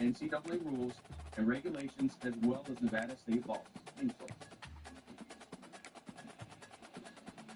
NCAA rules and regulations as well as Nevada state laws.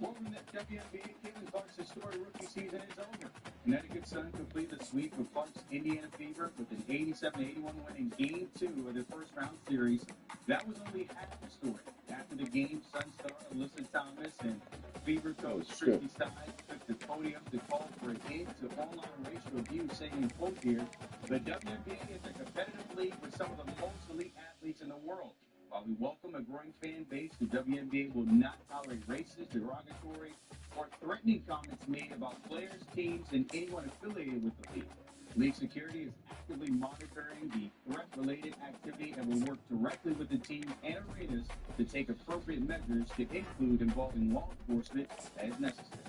Welcome to the WNBA. Caitlin Clark's historic rookie season is over. Connecticut Sun completed the sweep of Clark's Indiana Fever with an 87-81 win in Game 2 of their first-round series. That was only half the story. After the game, Sun star Alyssa Thomas and Fever coach Christy Stein took the podium to call for an end to online racial abuse, saying, quote here, "The WNBA is a competitive league with some of the most elite athletes in the world. While we welcome a growing fan base, the WNBA will not tolerate racist, derogatory, or threatening comments made about players, teams, and anyone affiliated with the league. League security is actively monitoring the threat-related activity and will work directly with the teams and arenas to take appropriate measures to include involving law enforcement as necessary."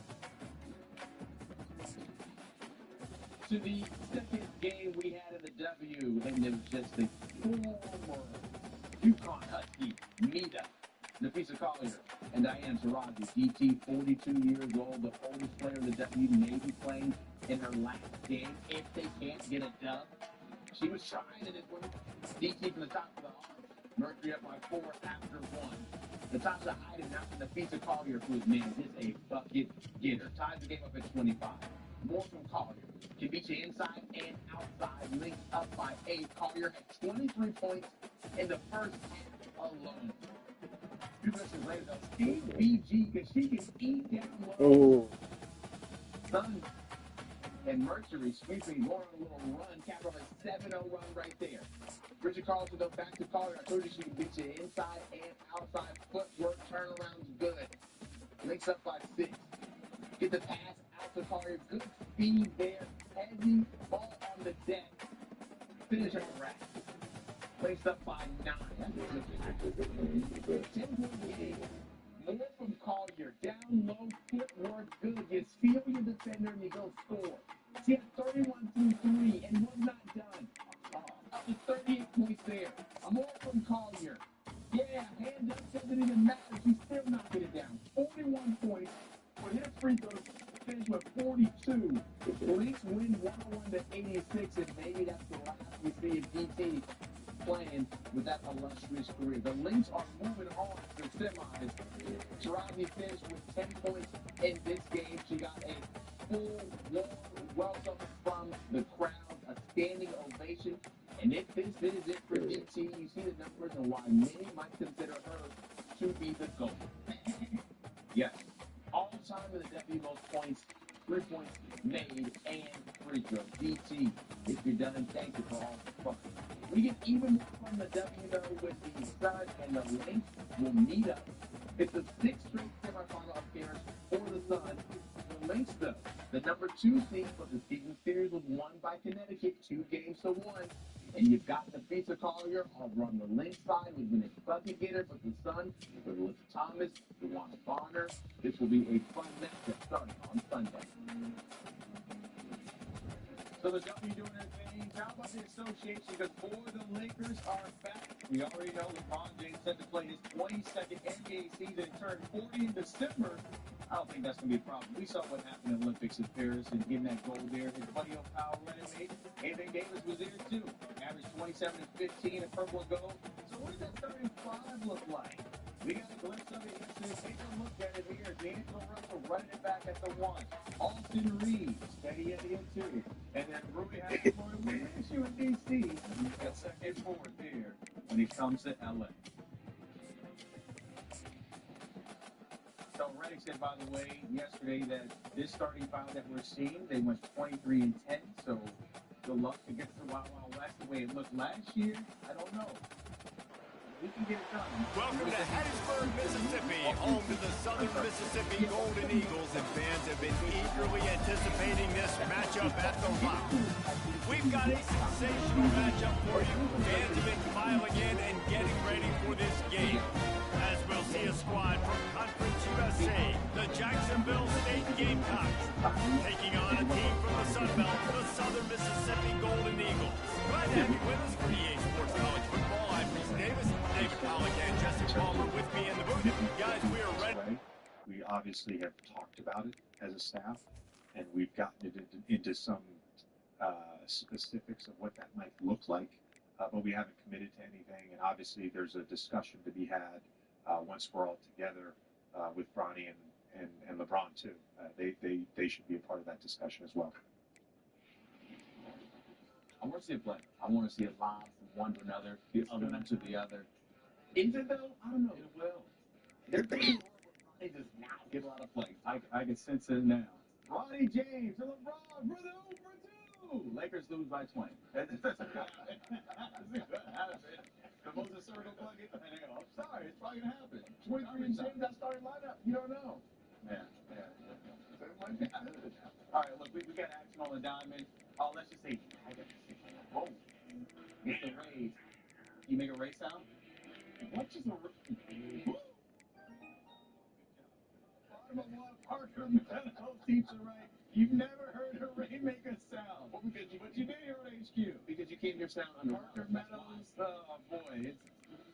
To the second game we had in the W, and it was just a former UConn Husky meetup. Nafisa Collier and Diane Taurasi, DT, 42 years old, the oldest player in the W, may be playing in her last game if they can't get a dub. She was trying in this one. DT from the top of the arm. Mercury up by 4 after 1. Natasha Hyden out to Nafisa Collier, who is, man, just a bucket getter. Ties the game up at 25. More from Collier. Can beat you inside and outside. Linked up by 8. Collier had 23 points in the first half alone. 2 minutes later, though, Steve BG, because she can eat down low. Sun and Mercury sweeping more on a little run. Cap off a 7-0 run right there. Richard Carlson, though, back to Collier. I told you she can beat you inside and outside. Footwork, turnaround's good. Links up by 6. Get the pass out to Collier. Good speed there. Heavy ball on the deck. Finish her rack. Placed up by 9. 10-point game. More from Collier. Down low, footwork good. You feel your defender and you go score. She had 31 through 3 and was not done. Up to 38 points there. More from Collier. Yeah, hand up doesn't even matter. She's still knocking it down. 41 points. But hit a free throw. Finish with 42. The Lynx win 101-86, and maybe that's the last we see of DT playing with that illustrious career. The Lynx are moving on to semis. Taurasi finished with 10 points in this game. She got a full warm welcome from the crowd, a standing ovation. And if this is it for DT, you see the numbers and why many might consider her to be the GOAT. Yes. All time in the W, most points, 3 points made, and free throw. DT, if you're done, thank you for all the fun. We get even more from the W, though, with the Sun and the Lynx will meet up. It's the 6th straight semifinal appearance for the Sun. The Lynx, though, the number 2 seed for the season series was won by Connecticut 2-1. And you've got Nafisa Collier over on the Lynx side, who's been a bucket getter, but the Sun with Alyssa Thomas, Dewana Bonner. This will be a fun matchup starting on Sunday. So the W doing their thing. How about the association? Because, boy, the Lakers are back. We already know LeBron James set to play his 22nd NBA season and turned 40 in December. I don't think that's going to be a problem. We saw what happened in the Olympics in Paris and getting that gold there. His buddy old pal Renee, Anthony Davis was there too. Averaged 27 and 15 and purple and gold. So what does that starting 5 look like? We got a glimpse of it yesterday. Take a look at it here. D'Angelo Russell running it back at the 1. Austin Reeves, steady at the interior. And then Rudy Hashimoto, we miss you in D.C. Got second forward there when he comes to L.A. So Reddick said, by the way, yesterday that this starting 5 that we're seeing, they went 23 and 10. So good luck to get to the Wild Wild West the way it looked last year. I don't know. We can get it done. Welcome to Hattiesburg, Mississippi, home to the Southern Mississippi Golden Eagles, and fans have been eagerly anticipating this matchup at the Rock. We've got a sensational matchup for you. Fans have been piling in and getting ready for this game, as we'll see a squad from Conference USA, the Jacksonville State Gamecocks, taking on a team from the Sun Belt, the Southern Mississippi Golden Eagles. Glad to have you with us for EA Sports College Football. I'm Reese Davis, David Pollock, and Jesse Palmer with me in the booth. Guys, we are ready. We obviously have talked about it as a staff, and we've gotten it into some specifics of what that might look like, but we haven't committed to anything. And obviously, there's a discussion to be had once we're all together with Bronny and LeBron too. They should be a part of that discussion as well. I want to see it play. I want to see it live from one to another, the other one to the other. Is it though? I don't know. It will. They're thinking they just now get a lot of play. I can sense it now. Ronnie James and LeBron for the 0-for-2. Lakers lose by 20. That's what happened. The most assertive bucket. I'm sorry, it's probably gonna happen. 23 and James, that starting lineup. You don't know. Yeah. So it might be good. All right, look, we got action on the diamond. Oh, let's just say whoa. It's the raise. You make a race sound? What's just a Bottom of one, Parker Meadows teacher, right? You've never heard a rainmaker sound. Well, because you did here on HQ. Because you came here sound under Parker Meadows. Oh, boy.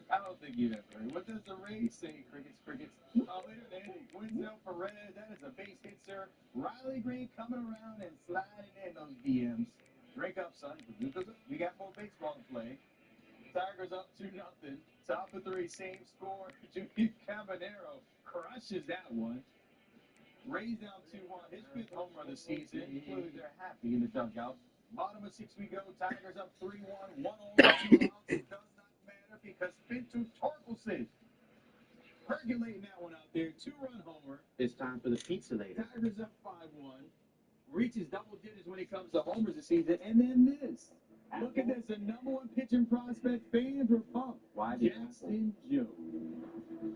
I don't think you've ever heard. What does the raise say? Crickets. Oh, later than Quinzel Perez. That is a base hit, sir. Riley Green coming around and sliding in those DMs. Drink up, son. We got more baseball to play. Tigers up 2-0. Top of 3, same score. Junior Cabanero crushes that one. Rays down 2-1. His 5th homer of the season. Clearly they're happy in the dugout. Bottom of 6 we go. Tigers up 3-1. 1 over 2 outs. It does not matter because Pinto Torkelson percolating that one out there. 2-run homer. It's time for the pizza later. Tigers up 5-1. Reaches double digits when it comes to homers this season. And then this. Look at this. The #1 pitching prospect. Fans were pumped. Why? Jackson Joe.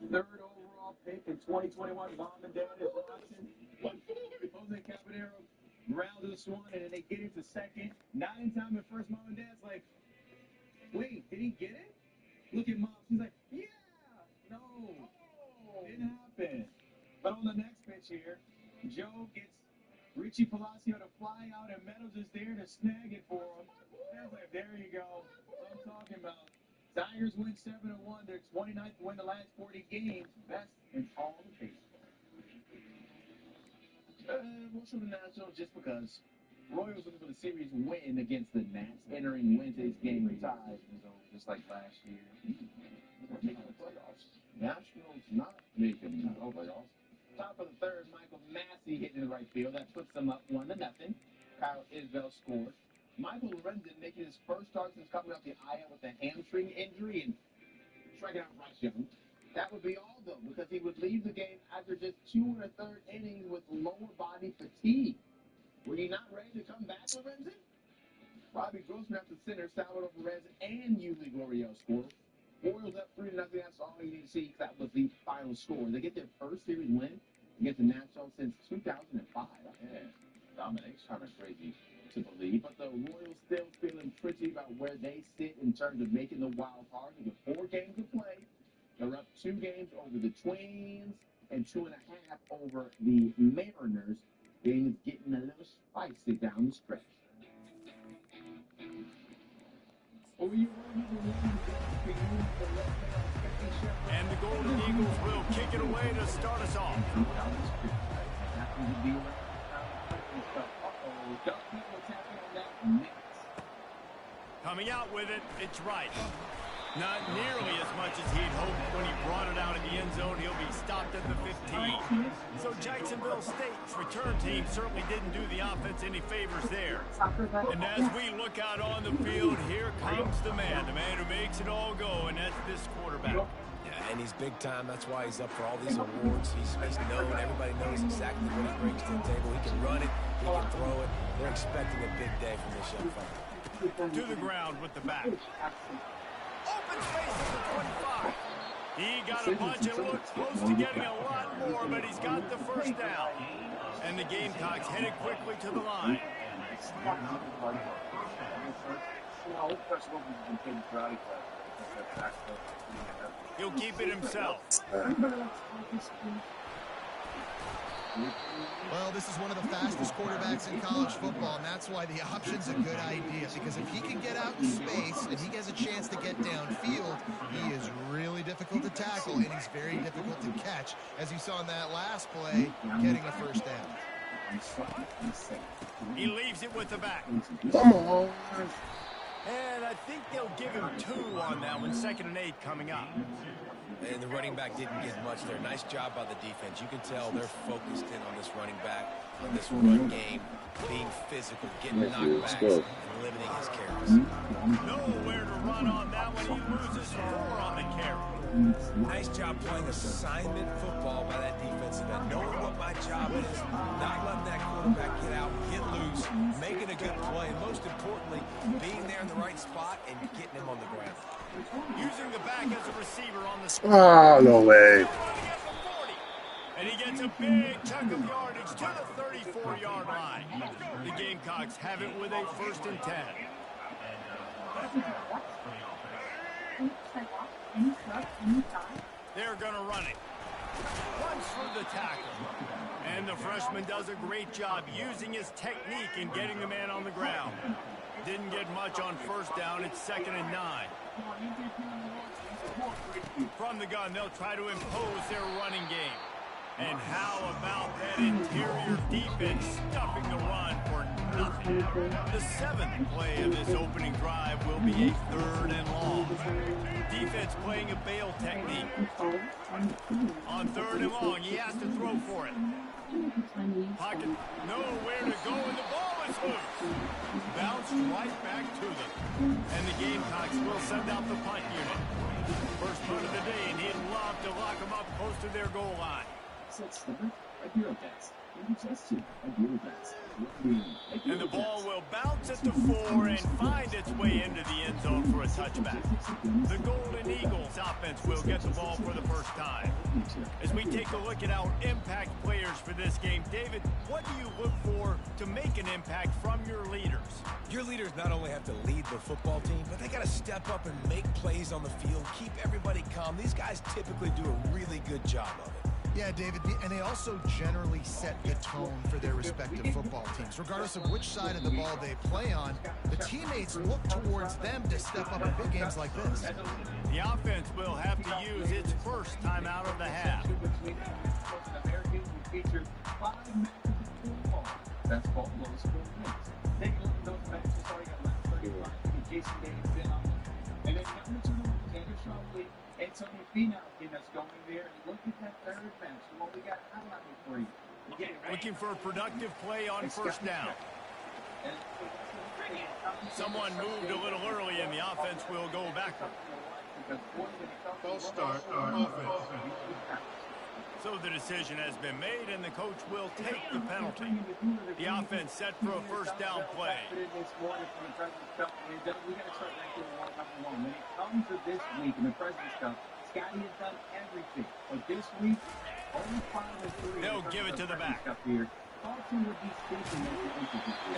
3rd overall pick in 2021. Mom and Dad is watching. Jose Cabanero grounds to the Swan, and then they get into second. Not in time at first. Mom and Dad's like, wait, did he get it? Look at Mom. She's like, yeah. No. Didn't happen. But on the next pitch here, Joe gets Richie Palacio to fly out, and Meadows is there to snag it for him. That's like, there you go. That's what I'm talking about. Tigers win 7-1. They're 29th to win the last 40 games. Best in all the baseball. Most of the Nationals just because Royals looking for the series win against the Nats, entering Wednesday's game tied. So just like last year, making the playoffs. Nationals not making the playoffs. Top of the 3rd, Michael Massey hitting the right field. That puts them up 1-0. Kyle Isbell scores. Michael Lorenzen making his first start since coming off the IL with a hamstring injury and striking out Bryce Young. That would be all, though, because he would leave the game after just 2 1/3 innings with lower body fatigue. Were you not ready to come back, Lorenzen? Robbie Grossman up to center, Salvador Perez, and Yuli Gurriel score. Orioles up 3-0. That's all you need to see. That was the final score. They get their first series win against the Nationals since 2005. Yeah, domination. Kind of crazy to believe, but the Royals still feeling pretty about where they sit in terms of making the wild card. With 4 games to play, they're up 2 games over the Twins and 2.5 over the Mariners. Things getting a little spicy down the stretch. And the Golden Eagles will kick it away to start us off. Coming out with it, it's right. Not nearly as much as he'd hoped when he brought it out in the end zone. He'll be stopped at the 15. So Jacksonville State's return team certainly didn't do the offense any favors there. And as we look out on the field, here comes the man who makes it all go, and that's this quarterback. Yeah, and he's big time. That's why he's up for all these awards. He's known. Everybody knows exactly what he brings to the table. He can run it. He can throw it. They're expecting a big day from this young fella. To the ground with the back. Open space at the 25. He got a bunch and looked close to getting a lot more, but he's got the first down. And the Gamecocks headed quickly to the line. He'll keep it himself. Well, this is one of the fastest quarterbacks in college football, and that's why the option's a good idea, because if he can get out in space and he has a chance to get downfield, he is really difficult to tackle, and he's very difficult to catch, as you saw in that last play, getting a first down. He leaves it with the back. Come on. And I think they'll give him 2 on that one. 2nd and 8 coming up. And the running back didn't get much there. Nice job by the defense. You can tell they're focused in on this running back, on this run game, being physical, getting knockbacks, and limiting his carries. Nowhere to run on that one. He loses 4 on the carry. Nice job playing assignment football by that defensive end, knowing what my job is, not letting that quarterback get out, get loose, making a good play, and most importantly, being there in the right spot and getting him on the ground. Using the back as a receiver on the screen. Oh, no way. And he gets a big chunk of yardage to the 34-yard line. The Gamecocks have it with a 1st and 10. They're going to run it. Runs through the tackle. And the freshman does a great job using his technique and getting the man on the ground. Didn't get much on 1st down. It's 2nd and 9. From the gun, they'll try to impose their running game. And how about that interior defense stuffing the run for nothing? The 7th play of this opening drive will be a 3rd and long. Defense playing a bail technique. On 3rd and long, he has to throw for it. Pocket, nowhere to go, and the ball is loose. Bounced right back to them. And the Gamecocks will send out the punt unit. First punt of the day, and he'd love to lock them up close to their goal line. And the ball will bounce at the 4 and find its way into the end zone for a touchback. The Golden Eagles offense will get the ball for the first time. As we take a look at our impact players for this game, David, what do you look for to make an impact from your leaders? Your leaders not only have to lead the football team, but they got to step up and make plays on the field, keep everybody calm. These guys typically do a really good job of it. Yeah, David, and they also generally set the tone for their respective football teams. Regardless of which side of the ball they play on, the teammates look towards them to step up in big games like this. The offense will have to use its first time out of the half. That's called low score wins. Take a look at those matches. Sorry, got last 35. Jason Davis been on. And then number 2, Xander Shopley, and Tony Finau that's going there. And look at that 3rd match. What we got highlighted for you. Looking for a productive play on 1st down. Someone moved a little early, and the offense will go backward. False start on offense. So the decision has been made, and the coach will take the penalty. The offense set for a 1st down play. We got to start ranking #1. When it comes to this week in the President's Cup, Scotty has done everything. But this week, only 5 of 3. They'll give it to the back. And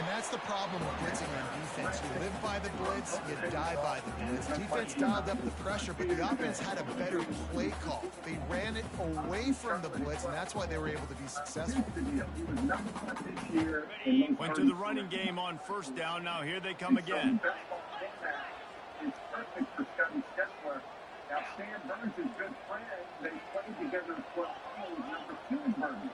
that's the problem with blitzing on defense. You live by the blitz, you die by the blitz. Defense dialed up the pressure, but the offense had a better play call. They ran it away from the blitz, and that's why they were able to be successful. Went to the running game on 1st down. Now here they come again. It's perfect for Scotty Scheffler. Now Sam Burns is good friend. They played together for number 2 Burns.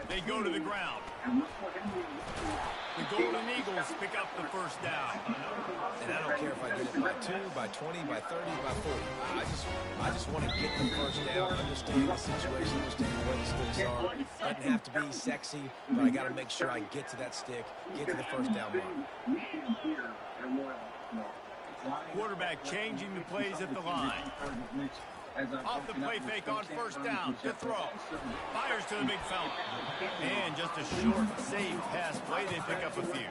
They go to the ground. The Golden Eagles pick up the 1st down. And I don't care if I get it by 2, by 20, by 30, by 40. I just want to get the 1st down, understand the situation, understand where the sticks are. Doesn't have to be sexy, but I got to make sure I get to that stick, get to the 1st down mark. Quarterback changing the plays at the line. Off the play fake on 1st down to throw. Fires to the big fella. And just a short, safe pass play. They pick up a few.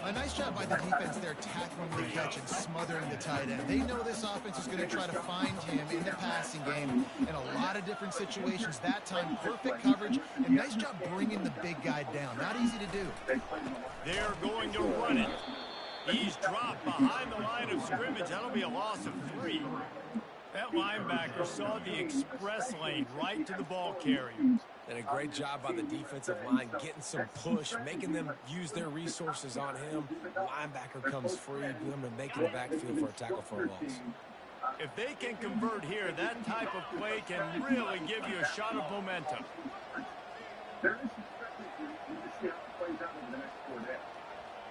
A nice job by the defense there, tackling the catch and smothering the tight end. They know this offense is going to try to find him in the passing game in a lot of different situations. That time, perfect coverage, and nice job bringing the big guy down. Not easy to do. They're going to run it. He's dropped behind the line of scrimmage. That'll be a loss of 3. That linebacker saw the express lane right to the ball carrier. And a great job by the defensive line, getting some push, making them use their resources on him. Linebacker comes free, them making the backfield for a tackle for a loss. If they can convert here, that type of play can really give you a shot of momentum. there is some strategy. You just see how it plays out over the next 4 days.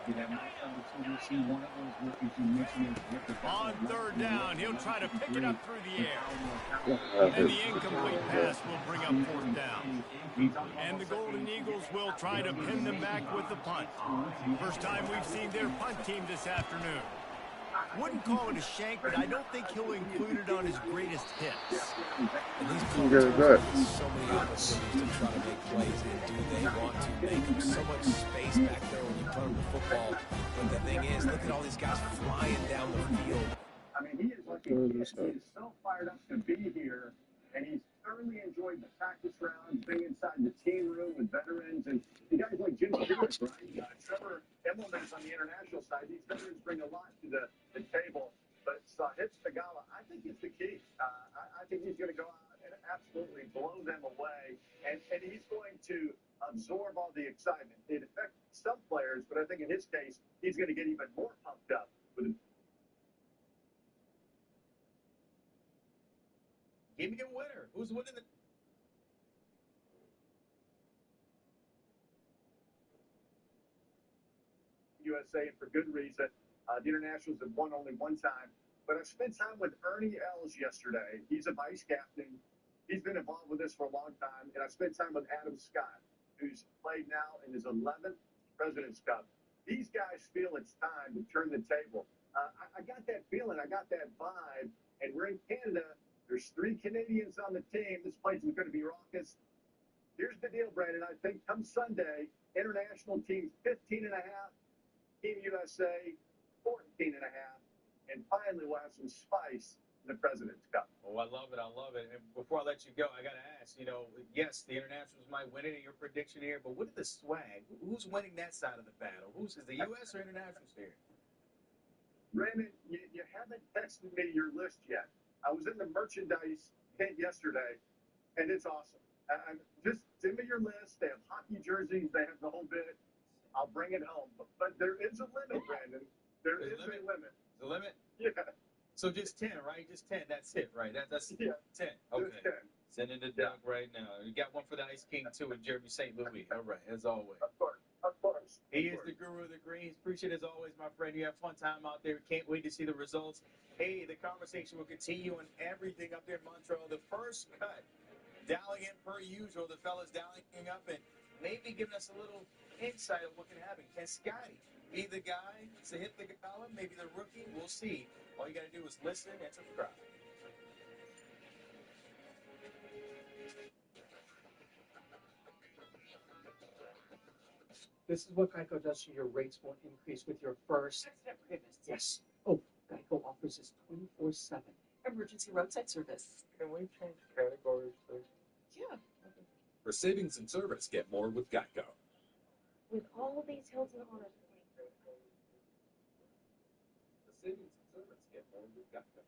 You have nice opportunity to see one of those rookies you mentioned hit the On third down, he'll try to pick it up through the air. And And the incomplete pass will bring up fourth down. And the Golden Eagles will try to pin them back with the punt. First time we've seen their punt team this afternoon. Wouldn't call it a shank, but I don't think he'll include it on his greatest hits. And these punters get so many opportunities to try to make plays, and do they want to make them? So much space back there when you punt the football. But the thing is, look at all these guys flying down the field. I mean, he is so fired up to be here, and he's thoroughly enjoyed the practice rounds, being inside the team room with veterans, and the guys like Jimmy Stewart, right? Trevor Immelman is on the international side. These veterans bring a lot to the table, but Sahith Tagala, I think is the key. I think he's going to go out and absolutely blow them away, and he's going to absorb all the excitement. It affects some players, but I think in his case, he's going to get even more pumped up with him. Give me a winner. Who's winning the... USA, and for good reason. The internationals have won only one time. But I spent time with Ernie Els yesterday. He's a vice captain. He's been involved with this for a long time. And I spent time with Adam Scott, who's played now in his 11th President's Cup. These guys feel it's time to turn the table. I got that feeling. I got that vibe. And we're in Canada. There's 3 Canadians on the team. This place is going to be raucous. Here's the deal, Brandon. I think come Sunday, international teams 15 and a half, Team USA 14 and a half, and finally we'll have some spice in the President's Cup. Oh, I love it. I love it. And before I let you go, I got to ask, yes, the internationals might win it in your prediction here, but what is the swag? Who's winning that side of the battle? Is the U.S. or internationals here? Raymond, you haven't texted me your list yet. I was in the merchandise tent yesterday, and it's awesome. Just send me your list. They have hockey jerseys. They have the whole bit. I'll bring it home. But there is a limit, Brandon. There's a limit. The limit? Yeah. So just 10, right? Just 10. That's it, right? That's 10. Okay. Just 10. Sending it to Doug right now. You got one for the Ice King, too, with Jeremy St. Louis. All right, as always. Of course. Of course. He is the guru of the greens. Appreciate it as always, my friend. You have fun time out there. Can't wait to see the results. Hey, the conversation will continue on everything up there in Montreal. The first cut, dialing in per usual. The fellas dialing up and maybe giving us a little insight of what can happen. Can Scotty be the guy to hit the gala? Maybe the rookie? We'll see. All you got to do is listen and subscribe. This is what Geico does so your rates won't increase with your first. Yes. Oh, Geico offers this 24/7 emergency roadside service. Can we change categories, please? Yeah. For savings and service, get more with Geico. With all these Hilton Honors For savings and service, get more with Geico.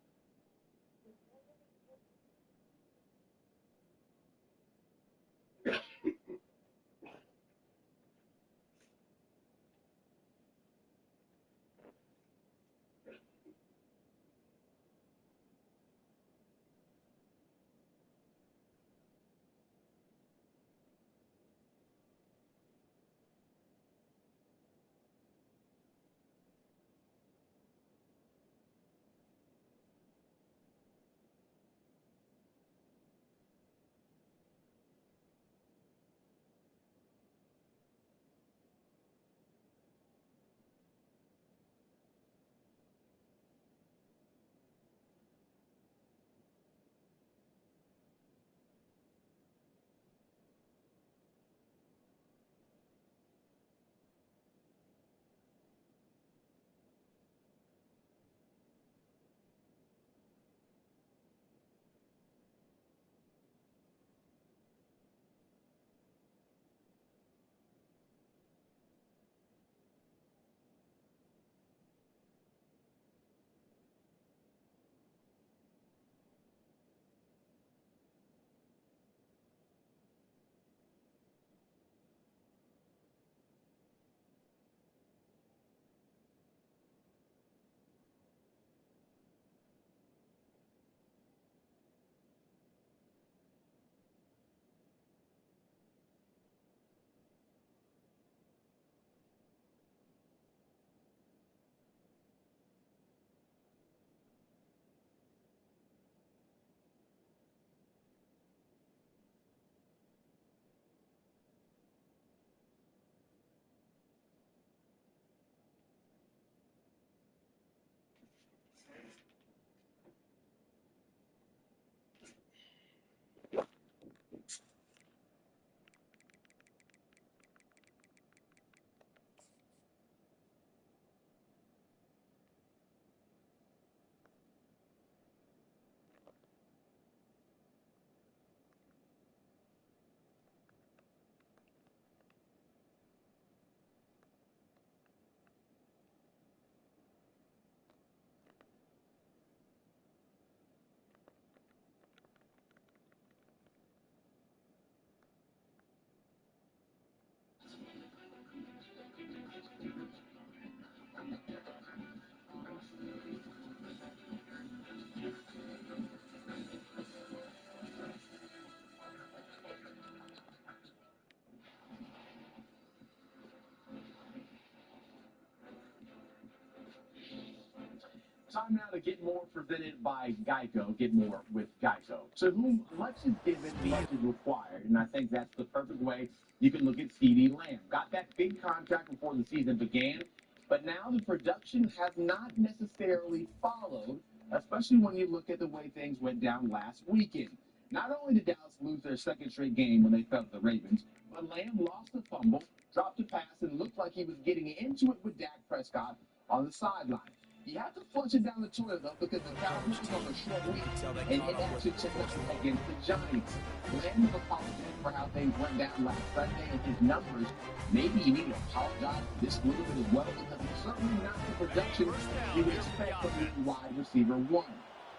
Time now to get more presented by Geico. Get more with Geico. To whom much is given, much is required. And I think that's the perfect way you can look at CeeDee Lamb. Got that big contract before the season began, but now the production has not necessarily followed, especially when you look at the way things went down last weekend. Not only did Dallas lose their second straight game when they fell to the Ravens, but Lamb lost a fumble, dropped a pass, and looked like he was getting into it with Dak Prescott on the sideline. You have to flush it down the toilet, though, because the Cowboys took a short week and hit action tonight against the Giants. Lamb was apologetic for how things went down last Sunday and his numbers. Maybe you need to apologize for this little bit as well, because it's certainly not the production you would expect from the wide receiver one.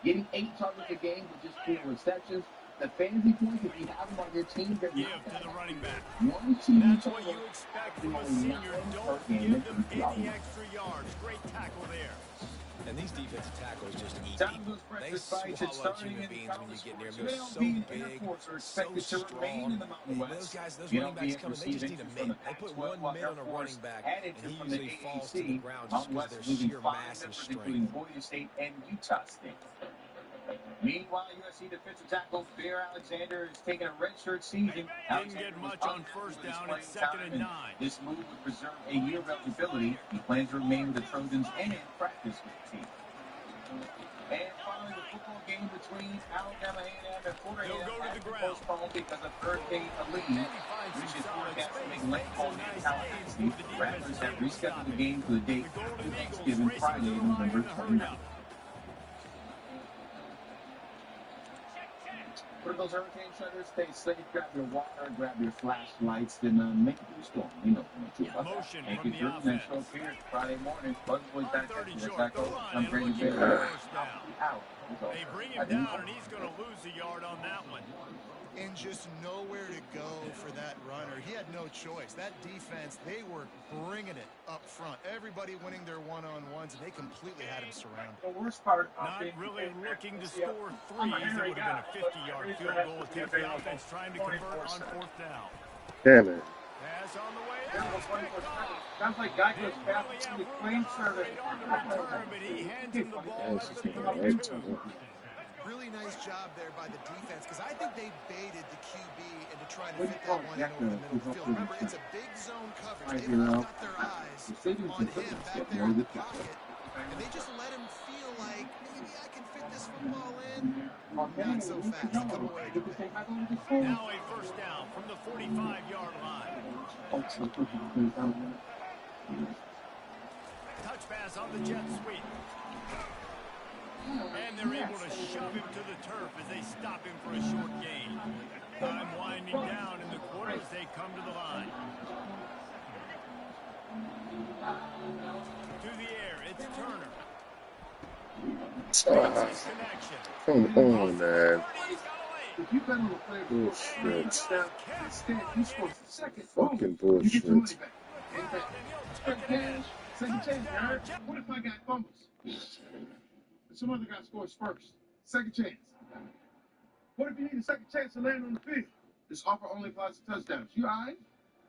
Getting 8 targets a game with just 4 receptions. The fantasy points, if you have them on your team, they're not Give to the running back. That's what you expect from a senior. Don't give them any extra yards. Great tackle there. And these defensive tackles just eat Time people. those They breakfast bites and swallow starting human in beings when you get near them. They're so MLB big, Airports are so expected to remain in the strong. Mountain And West. those running backs coming, they just need a From mid. the They put Pac-12 one mid on a Air running Force back, added and he from the usually falls to the AAC. ground just Mountain because of West their losing sheer 5 mass and members, strength. including Boise State and Utah State. Meanwhile, USC defensive tackle Bear Alexander is taking a redshirt season. Didn't get much on first down. It's 2nd and 9. This move would preserve a year of eligibility. He plans to remain with the Trojans and practice with the team. And following the football game between Alabama A&M and Florida A&M had to postpone because of Hurricane Helene, which is forecast to make landfall near Tallahassee. Rattlers have rescheduled the game for the date after Thanksgiving, Friday, November 29th. Put those hurricane shutters, stay safe, grab your water, grab your flashlights, and make it through the storm. You know what to about Motion that. Make from it the through. offense. Next show up here Friday morning. Buzz Boys back at you. That's Echo. I'm and Brady looking Baker. for a first down. Out. They bring him down, and he's going to lose a yard on that one. And just nowhere to go for that runner. He had no choice. That defense, they were bringing it up front. Everybody winning their one-on-ones, and they completely had him surrounded. The worst part, Not really looking to score threes. It would have been a 50-yard field goal attempt. The offense trying to convert on 4th down. Damn it. Pass on the way That out. was 24/7. Sounds like Geico's passing to the claim service. On the return, but he hands him the ball at the 32. Really nice job there by the defense, because I think they baited the QB into trying to fit that one in over the middle of the field. Remember, it's a big zone coverage. They've all got their eyes on him back there in the pocket, and they just let him feel like, maybe I can fit this football in. Not so fast. Come away to pick. Now a first down from the 45-yard line. Touch pass on the jet sweep. And they're able to shove him to the turf as they stop him for a short gain. Time winding down in the quarter as they come to the line. To the air, it's Turner. Come on, man. If you've been on the player before, you scored second. Fucking Boom. You get your money bullshit. back. Second chance, you heard? What if my guy fumbles? Some other guy scores first. Second chance. What if you need a second chance to land on the field? This offer only applies to touchdowns. You all right?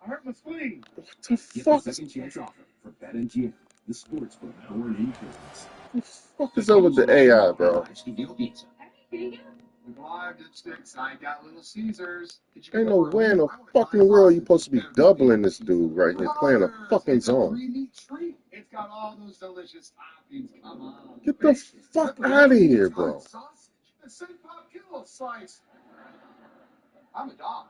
I hurt my spleen. What the Get fuck? the second chance offer for BetMGM, the sportsbook born in Kansas. What the fuck is up with the AI, bro? Live dipsticks. I got Little Caesars. Ain't no way in the fucking world you supposed to be doubling this dude right here, playing a fucking zone. It's got all those delicious toppings. Come on. Get the fuck out of here, bro. The St. Pop Kilo slice. I'm a dog.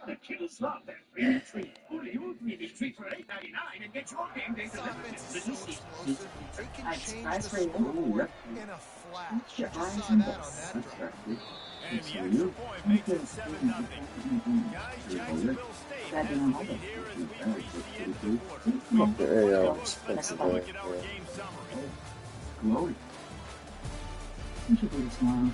The kids love that free treat. Order your free treat for $8.99 and get your game day This delivered. offense is so explosive. They can change the scoreboard in a flash. You just saw that on that drive. And the extra point makes it 7-0. Guys, Jacksonville State has the lead here as we reach the end of the quarter. Fucking AI. Let's take a look at our game summary. Glory. You should do this tomorrow.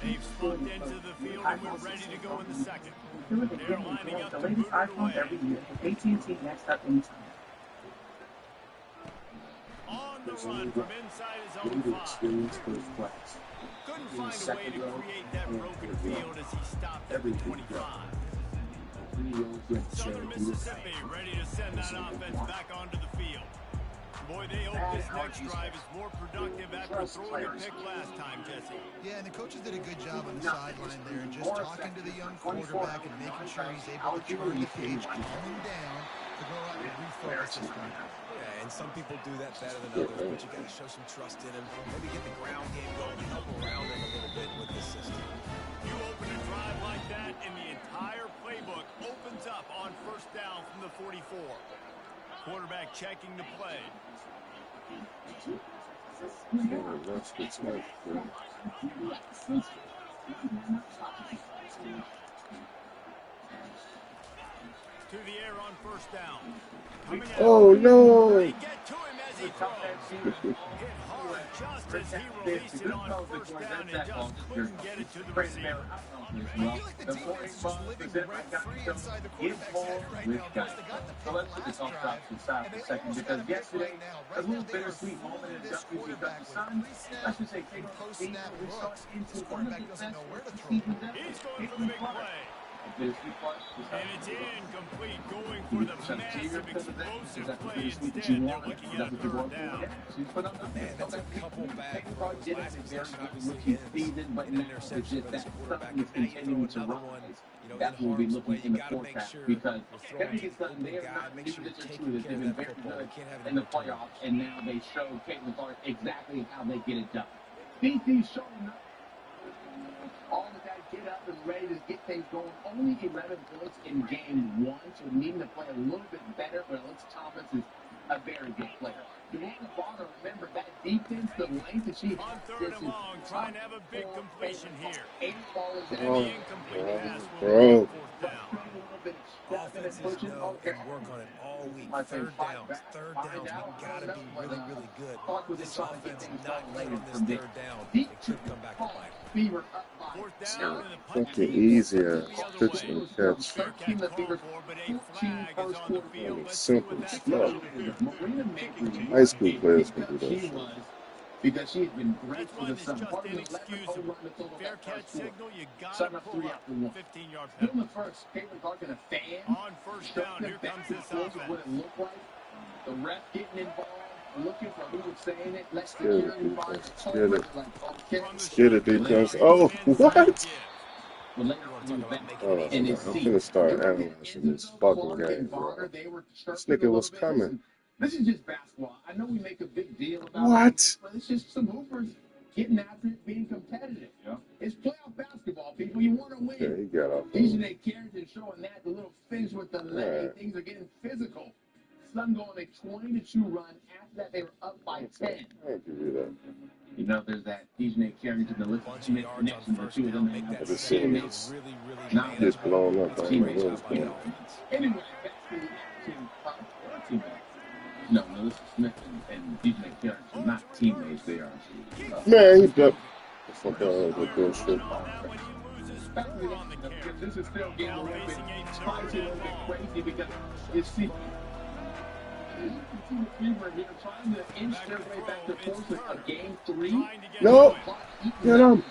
They've spunked into the field and we're ready to go in the second. They're lining up to boot it away. every year with AT&T Next Up Anytime. On the run from inside his own 5. Couldn't find a way to create that broken field as he stopped at the 25. Southern Mississippi ready to send that offense back onto the field. Boy, they this next drive is more productive after throwing a pick last time, Jesse. Yeah, and the coaches did a good job on the sideline there, just talking to the young quarterback and making sure he's able to turn the page, calm him down to go out and refocus this time. Yeah, and some people do that better than others, but you got to show some trust in him. Maybe get the ground game going and help around him a little bit with this system. You open a drive like that, and the entire playbook opens up on first down from the 44. Quarterback checking the play. That's good stuff. To the air on first down. Oh no! They get to him as he throws. Hit hard just as he released it on first down and just couldn't get it to the receiver. I feel like the defense is just living rent-free inside the quarterback's head right now. Of course, they got the pick last drive, and they almost got a pick right now. Right now, they are fooling this quarterback with pre-snap and post-snap looks. This quarterback doesn't know where to throw. He's going for the big play. And it's incomplete, going for the massive explosive play instead. They're looking at a third down. Man, that's a couple bad throws. Last possession obviously ends an interception for this quarterback. If now you throw another one, in harm's way, you got to make sure you're throwing to the open guy. Make sure you're taking care of that football. You can't have it in the playoffs, and now they show Caitlin Clark exactly how they get it done. BC's showing up. All of that get up and ready to get things going. Only 11 points in game one, so needing to play a little bit better, but Alex Thomas is a very good player. Dewana Bonner, remember that defense, the length that she has. On third and long, trying to have a big completion here. 8 balls in And the incomplete pass will bro. be fourth down. Offenses know and work on it all week. Third downs. We got to be really, really good. This offense not late on this third down. It could come back to bite. Fourth down, and the punt Fucking easier. Pitch and catch. fair catch called for, but a flag is on the field. Let's see Simple what that's stuff. about. High school players can do that shit. Because she's been great That for run the is sun. just inexcusable. Fair catch signal, you got to pull up. 15-yard Still in penalty. the first, Caitlin Clark and a fan. On first down, here comes this What offense. it looked like. The ref getting involved, looking for who was saying it. Let's Get it, security defense. bars. Get it. Okay. Let's get it, defense. Oh, what? But later on, he was back. Oh, And I'm it's gonna start analyzing this fucking game, bro. This nigga was coming. This is just basketball. I know we make a big deal about What? it, but it's just some hoopers getting after it, being competitive. Yeah. It's playoff basketball, people. You want to win. Okay, he got off. DJ Carrington showing that, the little finish with the leg. Right. Things are getting physical. Sun going a 20-2 run. After that, they were up by 10. I'll give you that. You know, there's that DJ Carrington, the Elizabeth Bunch of Smith yards connection, on the first two of down. them. Make that The second seniors. down really, really Now manageable. Gets blown up. That's I a ain't great know job what's by the going on. offense. Anyway, back to teammate. No, Melissa Smith and DJ Carrington, not teammates. They are. Man, he ducked the fuck out of the bullshit. This is still getting a little bit spicy, a little bit crazy because you see. Fever here trying to inch their way back to force a game 3. No! Get him!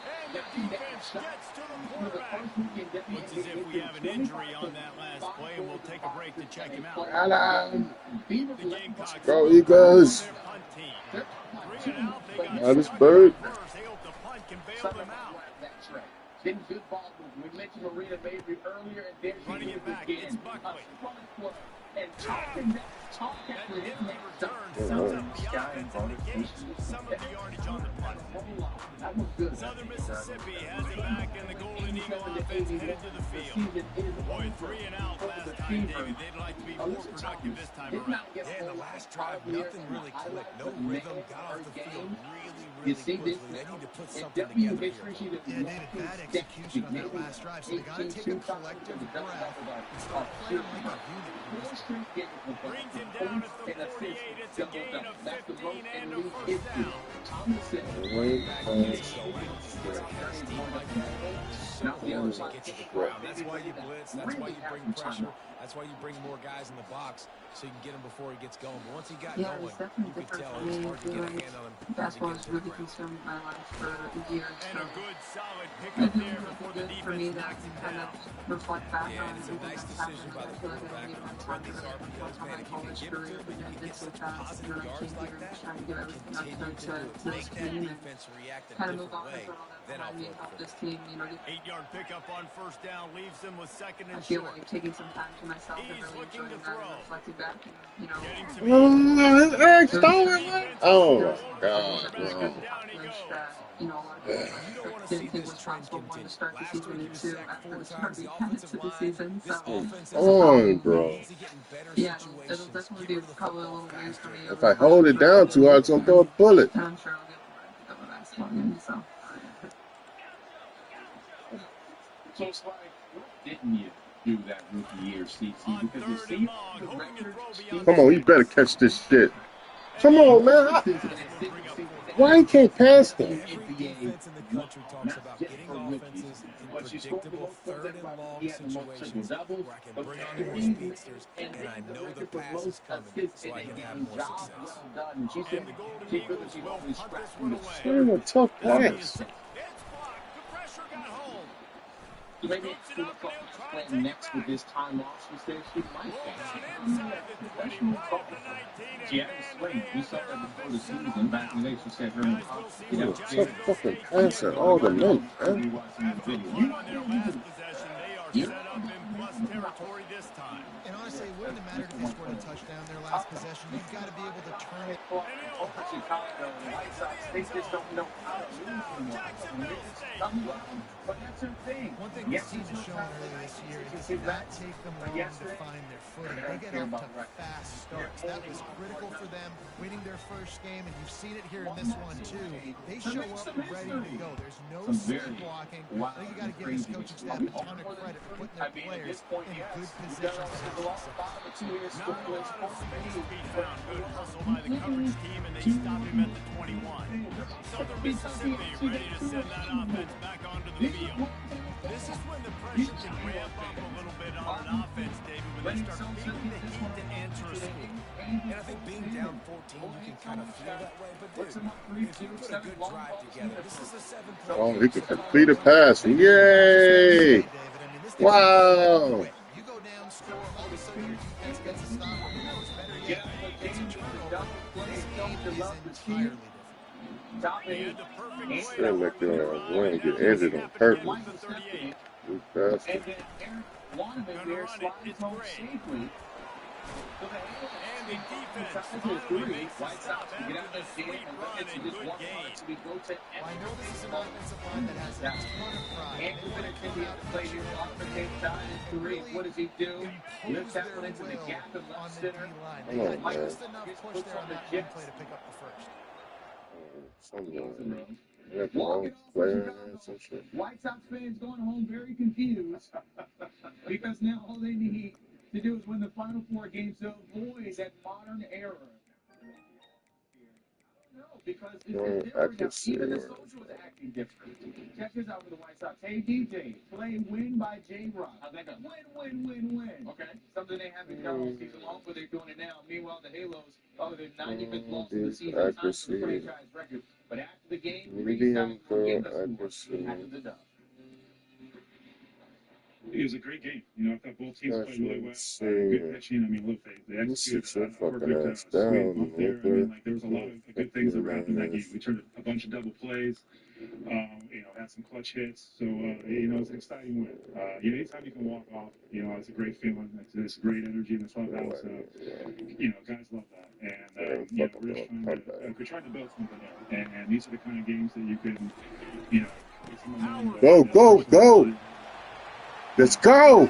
Looks as if we have an injury on that last play, and we'll take a break to check him out. Alan! The Gamecocks Go Eagles! their punt team. 3 and out, they got That is stuck bird. first. They hope the punt can bail them out. Then good ball movement. We mentioned Marina Mabry earlier, and there she Running is it back, it's again. Buckley. And talking that talk after That hitting empty that return sums up the offense and negates some of the yardage on the punt. That was good. Southern Mississippi has it back, and the Golden Eagle offense headed to the field. Boy, 3 and out last time, David. They'd like to be more productive this time around. Yeah, in the last drive, nothing really clicked. No rhythm. Got off the field You really see quickly. this They need to put in something W together history, she here. did Yeah, David, bad execution on that last drive. So they got to take a collective breath and start playing like a unit. Brings him down at the 48. It's a gain of 15 and a first down. Once it gets to the ground, that's why you blitz. That's why you bring pressure. That's why you bring more guys in the box so you can get him before he gets going. But once he got Yeah, going, it's definitely you could different tell for it was me hard to get a doing hand on him. basketball has really consumed my life for years. And a good solid It's pickup been there before the good for me defense that I knocks can him kind down. of reflect back Yeah, on and it's a everything nice that's decision happened. by I the feel like I quarterback didn't to have run time to these really RPOs. reflect on Man, my if you can college give it career, to him, but you then can did get so such fast. and then I yards came like here that just trying to give and everything I continue could to to make this that team and defense react a kind of move different on way, and put all that then I'll behind me feel and help this comfortable. team, you know, 8-yard pickup on first down leaves them with second I and feel short. like taking some time to myself and He's really looking to enjoying that and throw. reflecting back and, you know, Getting to Eric there was Stone. defense is Oh still there was my holding the things God, that really quarterback, made and me bro. down he accomplish goes. that, you know, a lot of people You don't want to didn't see think this was trend possible going to continue. start the Last season week he was into sacked after 4 it's hard times. to The get offensive into the line, season. this So, offense as a On, whole bro. needs to get in better yeah, it'll situations, definitely get be rid of the probably a football little weird for faster. me If over I the hold last it first down couple too hard, of it's weeks, gonna throw a bullet. and I'm sure I'll get more in the basketball game. So. So it's like, what didn't you do that rookie year, CC? Because you see the record. Come on, you better catch this shit. Come on, man. Why you can't pass that? Every defense in the country talks about getting offenses in predictable third and long situations where I can bring on more speedsters and I know the pass is coming so I can have more success. And the Golden Eagles will punt this one away. Damn, a tough This will be pass. it's blocked. The pressure got home. So maybe it's going to plan next with this time off. She said she might Down inside the 20, right at the 19, she had a swing. We saw that before the season. Back in the day, she said her Guys, we'll see what Tough Jacksonville fucking State pass can at get all going. the length, man. After a punt on their last possession, they are set up in plus territory this time. And honestly, it wouldn't have mattered if they scored a touchdown their last possession. You've got to be able to turn it. Over Chicago, the White Sox, they just don't know how to lose anymore. But that's her thing. One thing this team has shown earlier this year, it does not take them long to find their footing. They get off to fast starts. That was critical for them, winning their first game, and you've seen it here in this one, too. They show up ready to go. There's no sleepwalking. I think you got to give this coaching staff a ton of credit for putting their players in good positions to have success. Not a lot of space to be found. Good hustle by the coverage team, and they stop him at the 21. Southern Mississippi ready to send that offense back onto the field. This is when the pressure can ramp up a little bit on an offense, David, when they start feeling the heat to answer a score. And I think being down 14, you can kind of feel that way. But dude, if you put a good drive together, this is a 7-point Oh, game. he can complete a pass. Yay! Wow. You go down, score, all of a sudden your defense gets a stop. Who knows, better yet, it's a turnover. This game is entirely different. Still make you run and get injured on purpose. Too fast. And then Eric Wanneman there slides home safely. And the defense finally makes the stop after the sweet run and good gain. I know this is an offensive line that has a ton of pride. And we're going to continue to play here off the game down in three. What does he do? Lifts that one into the gap and left center. They got just enough push there on that one play to pick up the first. White Sox fans going home very confused because now all they need to do is win the final 4 games to avoid that modern era. No, because it's different now. Even the social is acting different. Check this out with the White Sox. Hey, DJ, play Win by J-Rock. How's that go? Win. Okay. Something they haven't done all season long, but they're doing it now. Meanwhile, the Halos, they're 95th loss of the season. Time for the franchise record. But after the game, Medium accuracy. after the dub. It was a great game. You know, I thought both teams played really well. Good pitching. I mean, look, they executed a perfect sweep up there. I mean, like, there was a lot of good things that happened in that game. We turned a bunch of double plays. You know, had some clutch hits. So, you know, it's an exciting win. You know, anytime you can walk off, you know, it's a great feeling. It's great energy in the clubhouse. You know, guys love that. And, you know, we're trying to build something there. And these are the kind of games that you can, you know, Go. Let's go!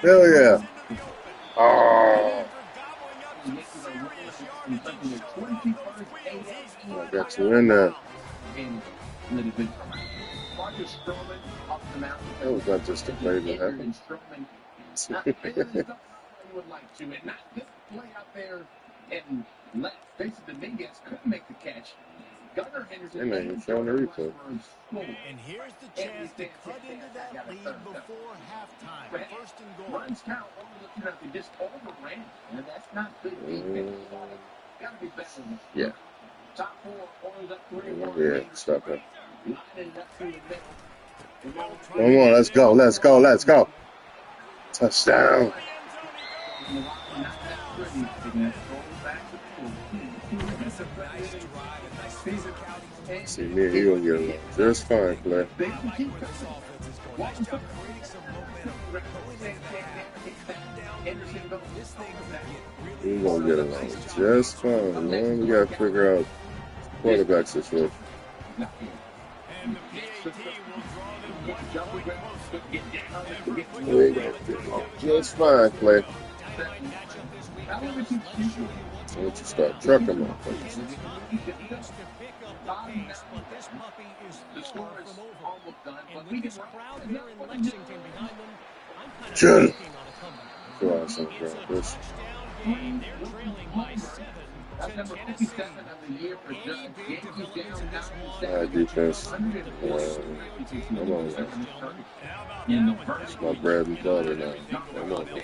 Hell yeah! Oh! I got you in there. That was not just a play that happened. Would like to, and not this play out there and left. Basically, Dominguez couldn't make the catch. Gunnar Henderson ain't showing the replay. And here's the chance to cut into that lead before halftime. First and goal. Runs count over the they just overran, and that's not good defense. Gotta be better than this. Yeah. Top 4, Oilers up 3-1. Yeah, stop it. Lining up through the middle. Come on, let's go. Touchdown. Not that pretty. Taking that stroll back to That's a nice drive, a nice physicality. See, me and he gonna get along just fine, Clay. I like where this offense is going. Nice job creating some momentum. Going into the half, down this thing could get We gonna get along just fine, man. We gotta figure out quarterback situation. And the PAT will draw them 1 point closer. We gonna get along just fine, Clay. Why don't you start trucking, motherfuckers? Chill. Go out some bitch. Defense. Come on, man. It's my bread and butter now. Come on, man.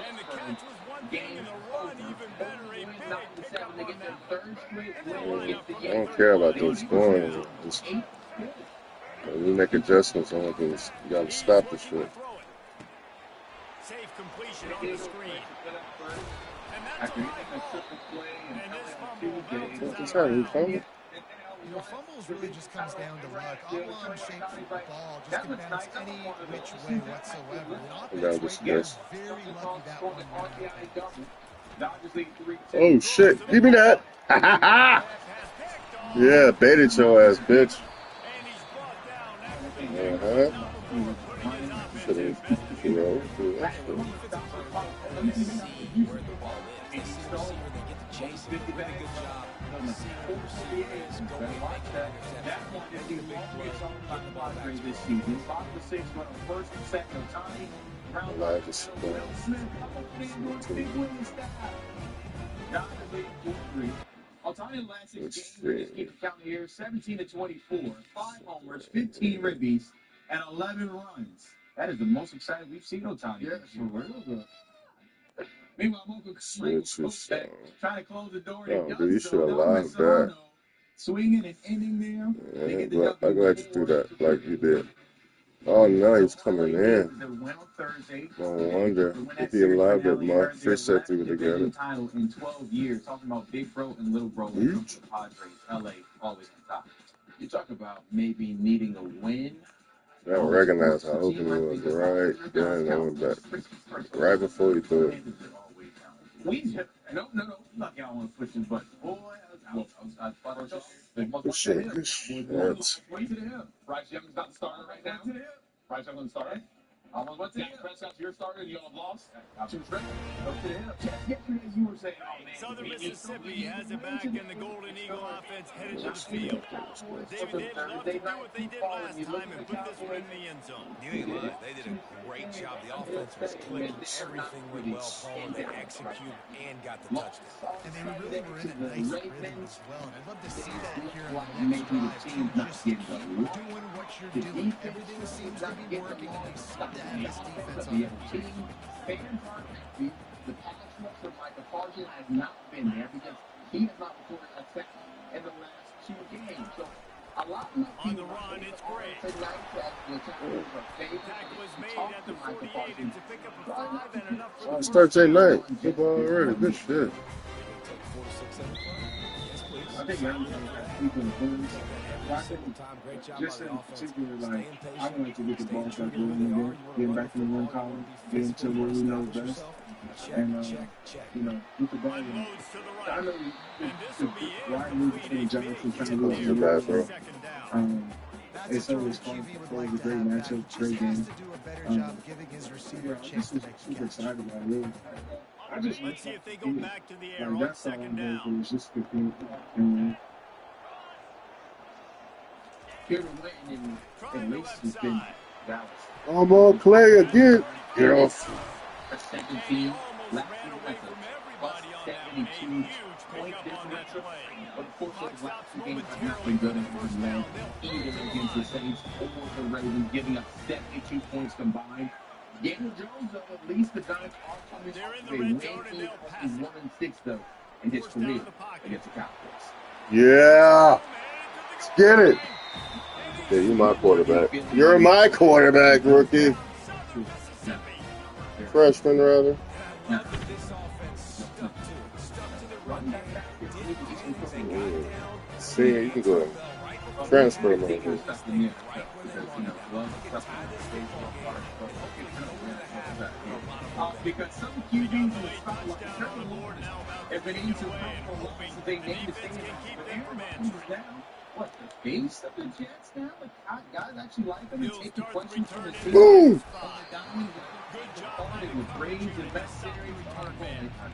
And the catch was one thing, and the run even better. A big pickup on that. I don't care about those scoring. Just, when we make adjustments, I don't think you gotta stop the shit. Safe completion on the screen. And What's happening? Fumble? You know, fumbles really just comes down to luck. Oblong-shaped ball just can bounce any which way whatsoever. The offense right now is very lucky that one. Oh shit! Give me that! Ha ha ha! Yeah, baited your ass, bitch. Altani last 6 games, just keep counting here, 17 to 24, 5 homers, 15 ribbies, and 11 runs. That is the most exciting we've seen Otani. Yes, for real. Meanwhile, Mocha trying to close the door. Oh, dude, you should have lied back. Swinging and ending there. Yeah, I'm glad you threw that like you did. Oh, no, he's coming in. No wonder. If he allowed that Mark Fish set through together. Title in 12 years, talking about Big Bro and Little Bro when it comes to Padres, LA, always on top. You talk about maybe needing a win. I recognize how open he was right then. I went back right before he threw it. No. Lucky I don't want to push his button. Boy, I thought it was Good shit, good shit. Bryce Young's not the starter right now. Bryce Young's the starter. What's it? Prescott's your starter, and you all lost. Two straight. Yesterday you were saying, oh man, Southern Mississippi has it back, and the Golden Eagle offense headed to the field. David, they'd love to do what they did last time and put this one in the end zone. You ain't lying. They did a great job. The offense was clicking. Everything went well, Paul. They executed and got the touchdown. And they really were in a nice rhythm as well. And I'd love to see that here in the next drive, too. Just doing what you're doing. Everything seems to be working, and you see that this defense on the team. Fans aren't happy. The pass rush from Michael Parsons has not been there because he has not recorded a sack in the last 2 games. So a lot of on the run, it's great. Attack was made at the 48 and to pick up a 5 and enough for the It's Thursday night. Football already. Good shit. I think people in the just in particular, like, I wanted to get the ball back rolling again, getting back in the run column, getting to where we know best. And, you know, with the ball, I know Ryan Lewis and Johnson kind of lose the bad, bro. It's always fun. It's always a great matchup, great game. I'm super excited about it, really. I just let's see if they go back to the air on that's all second I'm down. It's just compete and Here to win in race has been Dallas. I'm on Clay again. Get off. A 17 last year with a plus 72 point differential. But unfortunately, the last 2 games have not been good in his man, either against the Saints or the Ravens, giving up 72 points combined. Daniel Jones, though, at least the Giants are coming off a win. He is 1-6, though, in his career against the Cowboys. Yeah. Let's get it. Yeah, you're my quarterback. You're my quarterback, rookie. Freshman, rather. And I love that this offense stuck to it. Stuck to the run game. Didn't panic. They got down. See, you can go transfer them over. Right where they wanted them. They could tie this football game and hopefully go into the half with a lot of momentum. Because some QBs in the spotlight, Trevor Lawrence, have been into powerful losses. They named the thing now. What, the face of the Jets now? Like, guys actually like him and taking questions from the team. Boom! Good job with grades and best series.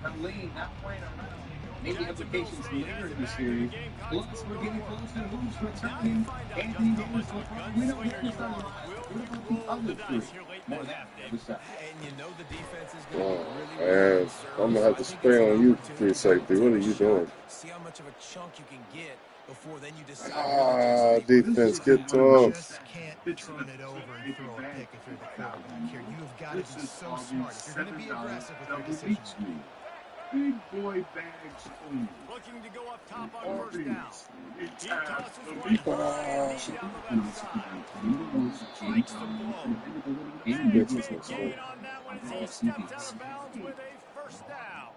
I'm laying, not playing around. Maybe implications later in the series. Plus, we're getting close to who's returning. Anthony Davis will probably win over the starting line. What about the other three? More than that, And you know the defense is Oh, going to be really man. I'm going to have to spray on you, free safety. What are you doing? See how much of a chunk you can get before then you decide. Ah, defense, get to him. You just can't turn it over and throw a pick if you're the quarterback here. You have got to be so smart. If you're going to be aggressive with your decisions. Big boy bags only. Looking to go up top on first down. He tosses one high and down the left side. Strikes the blow. And a big gain on that one as he steps out of bounds with a first down.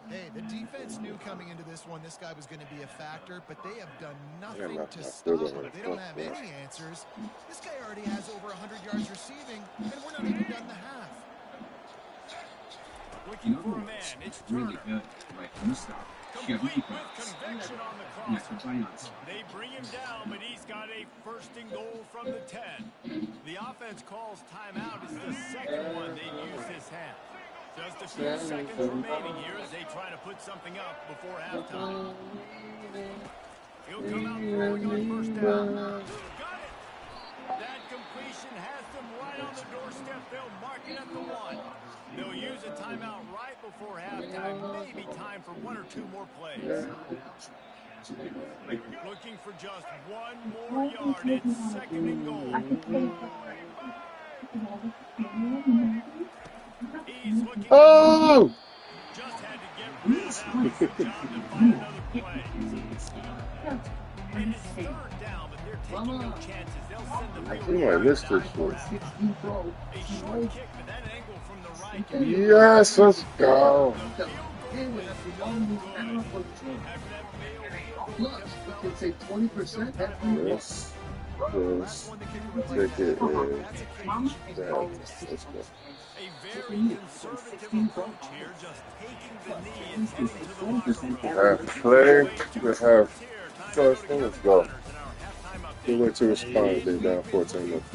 Hey, the defense knew coming into this one this guy was going to be a factor, but they have done nothing Yeah, to stop him. They don't have any answers. This guy already has over 100 yards receiving, and we're not even done the half. Looking for a man, it's really Turner. good right from the start. Complete with conviction on the cross. They bring him down, but he's got a first and goal from the 10. The offense calls timeout as the second one they've used this half. Just a few seconds remaining here as they try to put something up before halftime. He'll come out throwing on first down. Got it! That completion has them right on the doorstep. They'll mark it at the 1. They'll use a timeout right before halftime. Maybe time for 1 or 2 more plays. Looking for just 1 more yard. It's second and goal. He's looking. Oh! Just had to get rid of that. Good job to find another play. And it's third down, but they're taking no chances. They'll send the field. Ooh, I missed this one. A short kick, but that angle from the right. Yes, let's go. Plus, we can say 20%. That's Yes. Yes. Take it in. Let's go. A very conservative approach here, just taking the knee and heading to the locker room. Half play, we have first one, let's go. We went to respond, they're down 14 minutes.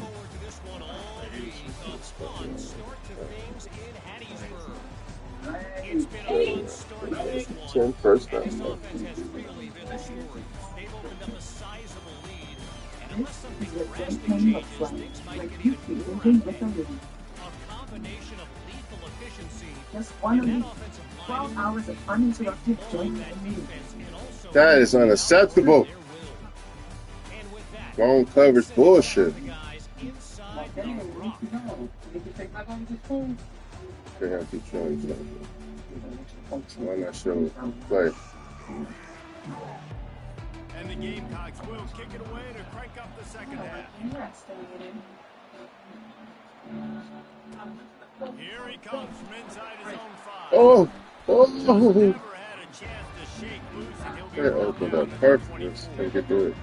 It's been a fun start to this one. 10 first down. This offense has really been the story. They've opened up a sizable lead, and unless something drastic changes, things might get even more out of it. A combination of lethal efficiency Just one and of that these offensive 12 line hours of uninterrupted joint that defense can also That is unacceptable. their will. And with that, Wrong coverage bullshit. the guys inside the rock. They have to change that. Why not show play? And the Gamecocks will kick it away to crank up the second half. Here he comes from inside his own 5. Oh! Never Oh! had a chance to shake loose, and he'll be They brought opened down up at perfect. 24. They get to it.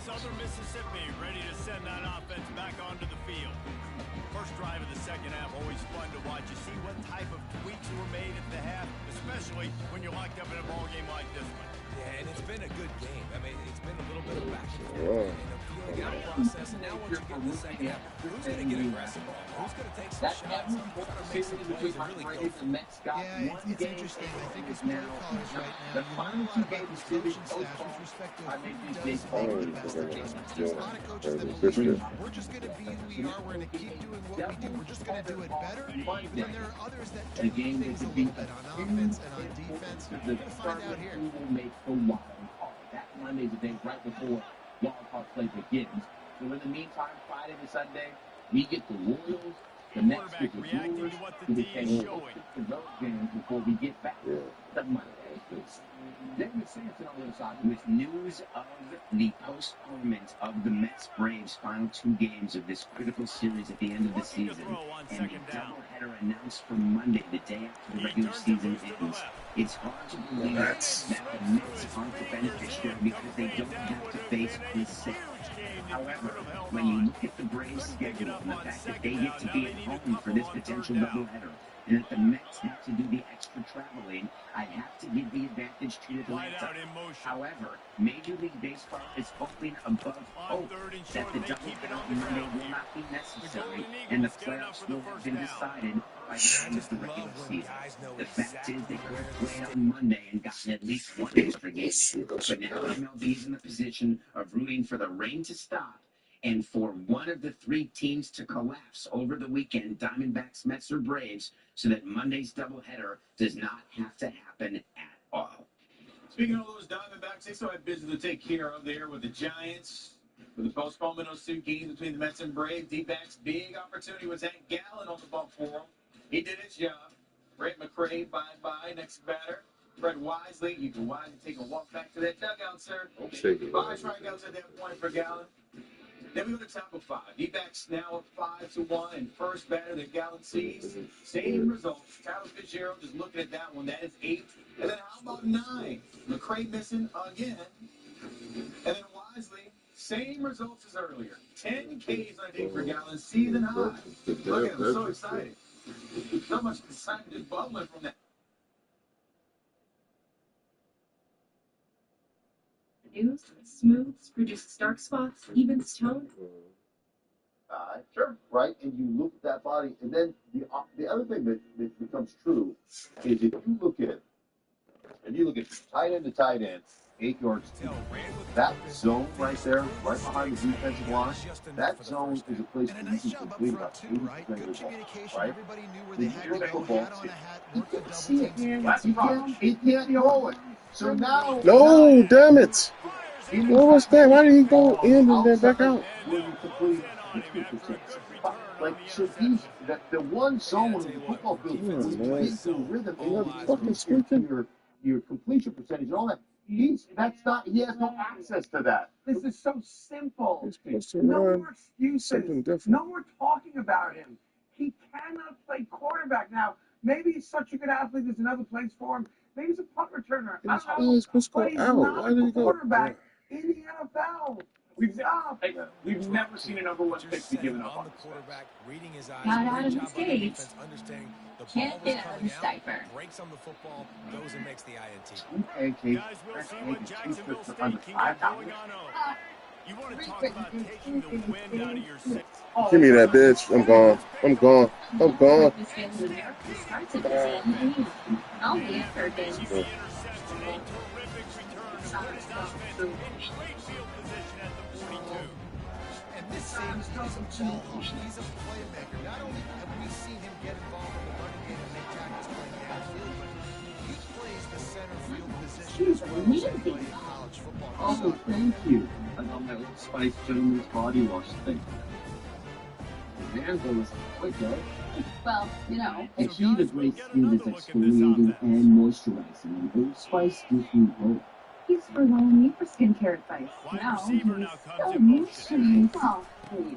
Southern Mississippi ready to send that offense back onto the field. First drive of the second half, always fun to watch. You see what type of tweaks were made at the half, especially when you're locked up in a ball game like this one. Yeah, and it's been a good game. I mean, it's been a little bit of back and Yeah. forth and a feeling out process. And now once you get in the second half, who's going to get aggressive? Who's going to take some shots? Try to make some plays and really go for it. Yeah, it's interesting. I think as play callers right now, you learn a lot about these coaching staffs with respect to who does make the best adjustments. There's a lot of coaches that believe we're just going to be who we are. We're going to keep doing what we do. We're just going to do it better. And then there are others that tweak things a little bit on offense and on defense. We're going to find out here. That Monday's the day right before wild card play begins. So in the meantime, Friday to Sunday, we get the Royals, The Mets quarterback with the reacting Brewers, to what who the will D take is most showing. of those games before we get back to Monday. David Sampson on the side with news of the postponement of the Mets-Braves final 2 games of this critical series at the end of the Looking to season, throw on and a second down. doubleheader announced for Monday, the day after the He regular turns to season boost to the ends. left. It's hard to believe that the Mets aren't the beneficiary because they don't have to face Chris Sale. However, when you look at the Braves' schedule and the fact that they get to be at home for this potential doubleheader, and that the Mets have to do the extra traveling, I have to give the advantage to Atlanta. However, Major League Baseball is hoping above hope that the doubleheader on Monday will not be necessary, and the playoffs will have been decided by the end of the regular season. The fact is, they could have played on Monday and gotten at least 1 extra game. But now MLB is in the position of rooting for the rain to stop and for one of the 3 teams to collapse over the weekend, Diamondbacks, Mets, or Braves, so that Monday's doubleheader does not have to happen at all. Speaking of those Diamondbacks, they still have business to take care of there with the Giants. With the postponement of those 2 games between the Mets and Braves, D-backs' big opportunity was Hank Gallen on the bump for him. He did his job. Brett McCray, bye-bye, next batter. Fred Wisely, you can wisely take a walk back to that dugout, sir. 5 strikeouts at that point for Gallen. Then we go to top of 5. D-backs now up 5-1, and first batter that Gallen sees. Same results. Tyler Fitzgerald just looking at that one. That is 8. And then how about 9? McCray missing again. And then Wisely, same results as earlier. 10 Ks, I think, for Gallen, season high. Look at him, so excited. So much excitement just bubbling from that. News, smooths, reduces dark spots, evens tone. Sure, right? And you look at that body, and then the other thing that becomes true is if you look at tight end to tight end, 8 yards deep, that zone right there, right behind the defensive line, that zone is a place where you can complete about 80% of your ball, right? Where they had to go, hat on a hat, work the double See it, teams. that's the problem. He can't throw it. So now, No, damn it. What was that? Why did he go in and then back out? Where you complete 50%. Like, so he's the one zone of the football field where you get into a rhythm and your completion percentage and all that. He has no access to that. This is so simple. He's supposed to No run more excuses. something different. No more talking about him. He cannot play quarterback now. Maybe he's such a good athlete. There's another place for him. Maybe he's a punt returner. I don't know. He's supposed to But go he's out. not Why did he a go? quarterback in the NFL. We've never seen a number 1 pick be given up on the quarterback, reading his eyes. Got out Great of job his by the skates. defense, understanding the ball Can't was get out of coming his out, diaper. breaks on the football, goes and makes the INT. Guys, we'll see what Jacksonville State can get going on. You want to talk about taking the wind out of your sails. Give me that bitch. I'm gone. I'm gone. I'm gone. This game in America starts at this evening. I'll be at third base. The interception, a terrific return, put his offense in great field position at the 42. And this Sims is a ball hawk. He's a playmaker. Not only have we seen him get involved in the running game and make tackles playing downfield, but he plays the center field position as well as he played in college football. Oh, thank you. I got my Old Spice Gentleman's Body Wash thing. The hands almost quick, though. Well, you know. Achieve a great skin that's exfoliating and moisturizing, and Old Spice gives you both. He's relying me for skincare advice. Wide Now receiver he's now comes so in used motion. to well,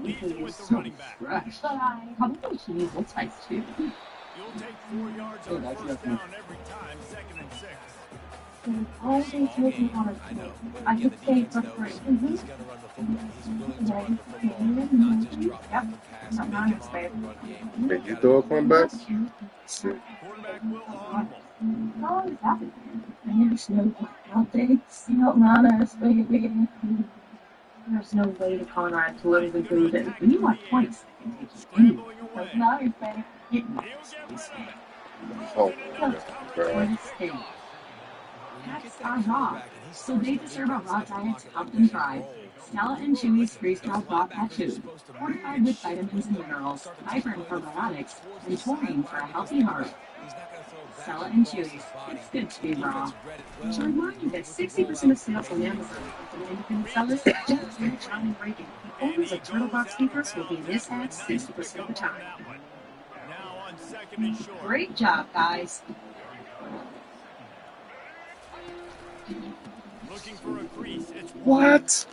Leads it with the so running back. fresh. But I probably should use Old Spice too. You'll take 4 yards on first down every time, 2nd and 6. And all they told me on I could stay for free. He's going to run the football. He's willing to run the football, not just drop back and pass. Yep. Not honest, babe. Did you throw a comeback? Quarterback will audible. How long is happening? There's no outdates. No manners, baby. There's no way to Conrad to literally do this. When you want points, they can take you in. Like manners, baby. Get Oh, yeah. Pets are raw, so they deserve a raw diet to help them thrive. Stella and Chewy's freeze-dried raw cat food, fortified with vitamins and minerals, vibrant probiotics, and taurine for a healthy heart. Stella and Chewy's, it's good to be raw. To remind you that 60% of sales on Amazon come from independent sellers, just like Sean and Reagan, the owners of Turtle Box Keepers will be mishaps 60% of the time. second and short. Great job, guys. Looking for a crease. It's What?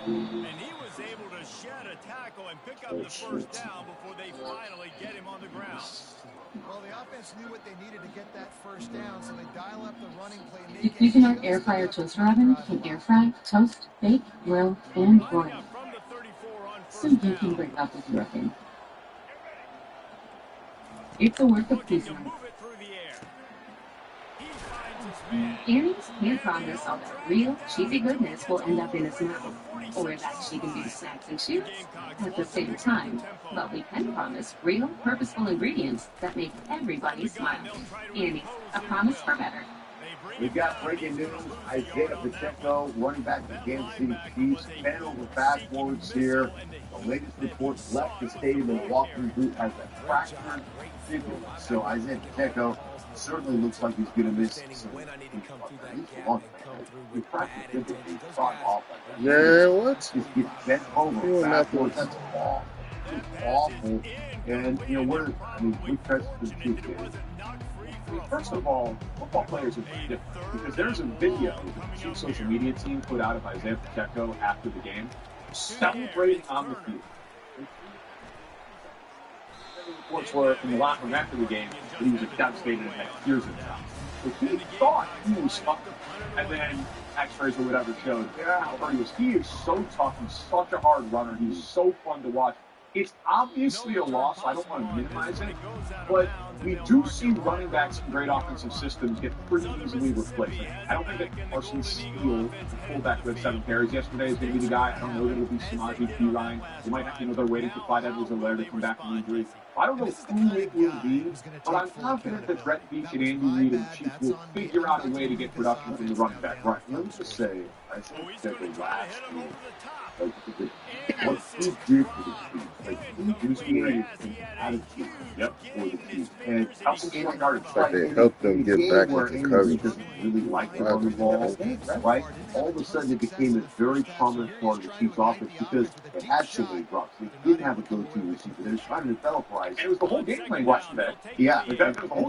and he was able to shed a tackle and pick up the first down before they finally get him on the ground. Well, the offense knew what they needed to get that first down, so they dial up the running play. You can have air fryer toaster oven. You can air fry, toast, bake, grill, and broil. From the 34 on So first you can down. break up with your thing. It's a work of Looking to pleasing. move it through the air. He finds his man. Annie's can't promise all that real cheesy goodness will end up in his mouth, or that she can do snacks and shoots at the same time. But we can promise real, purposeful ingredients that make everybody smile. Annie's, a promise for better. We've got breaking news. Isaiah Pacheco, running back for Kansas City Chiefs. 10 over fast forwards here. The latest reports left the stadium and walking through as a fractured fibula. So Isaiah Pacheco certainly looks like he's going to miss some he fractured fibula. He shot off like that. Yeah, what? Just gets bent over. Fast forwards. That's awful. It's awful. And, you know, we're pressed for the truth here. First of all, football players are different because there's a video that the Chiefs social media team put out of Isaiah Pacheco after the game celebrating on the field. Reports were in the locker room after the game that he was devastated and had tears in his eyes. So he thought he was fucked. And then X-rays or whatever showed how hurt he was. He is so tough. He's such a hard runner. He's so fun to watch. It's obviously a loss. I don't want to minimize it, but we do see running backs in great offensive systems get pretty easily replaced. I don't think that Carson Steele, the fullback with 7 carries yesterday, is going to be the guy. I don't know that it'll be Samaje Perine. They might have, they're waiting for Clyde Edwards-Helaire to come back from injury. I don't know who it will be, but I'm confident that Brett Veach and Andy Reid and the Chiefs will figure out a way to get production from the running back. Right. Let me just say, I think that the last year, what he did for the Chiefs, like he created an attitude for the Chiefs. And They helped them get back into coverage. Really like the run the ball, right? All of a sudden, it became a very prominent part of the Chiefs' offense because they had so many drops. They didn't have a go-to receiver. They were trying to develop Rice. And it was the whole game plan yesterday. Yeah, and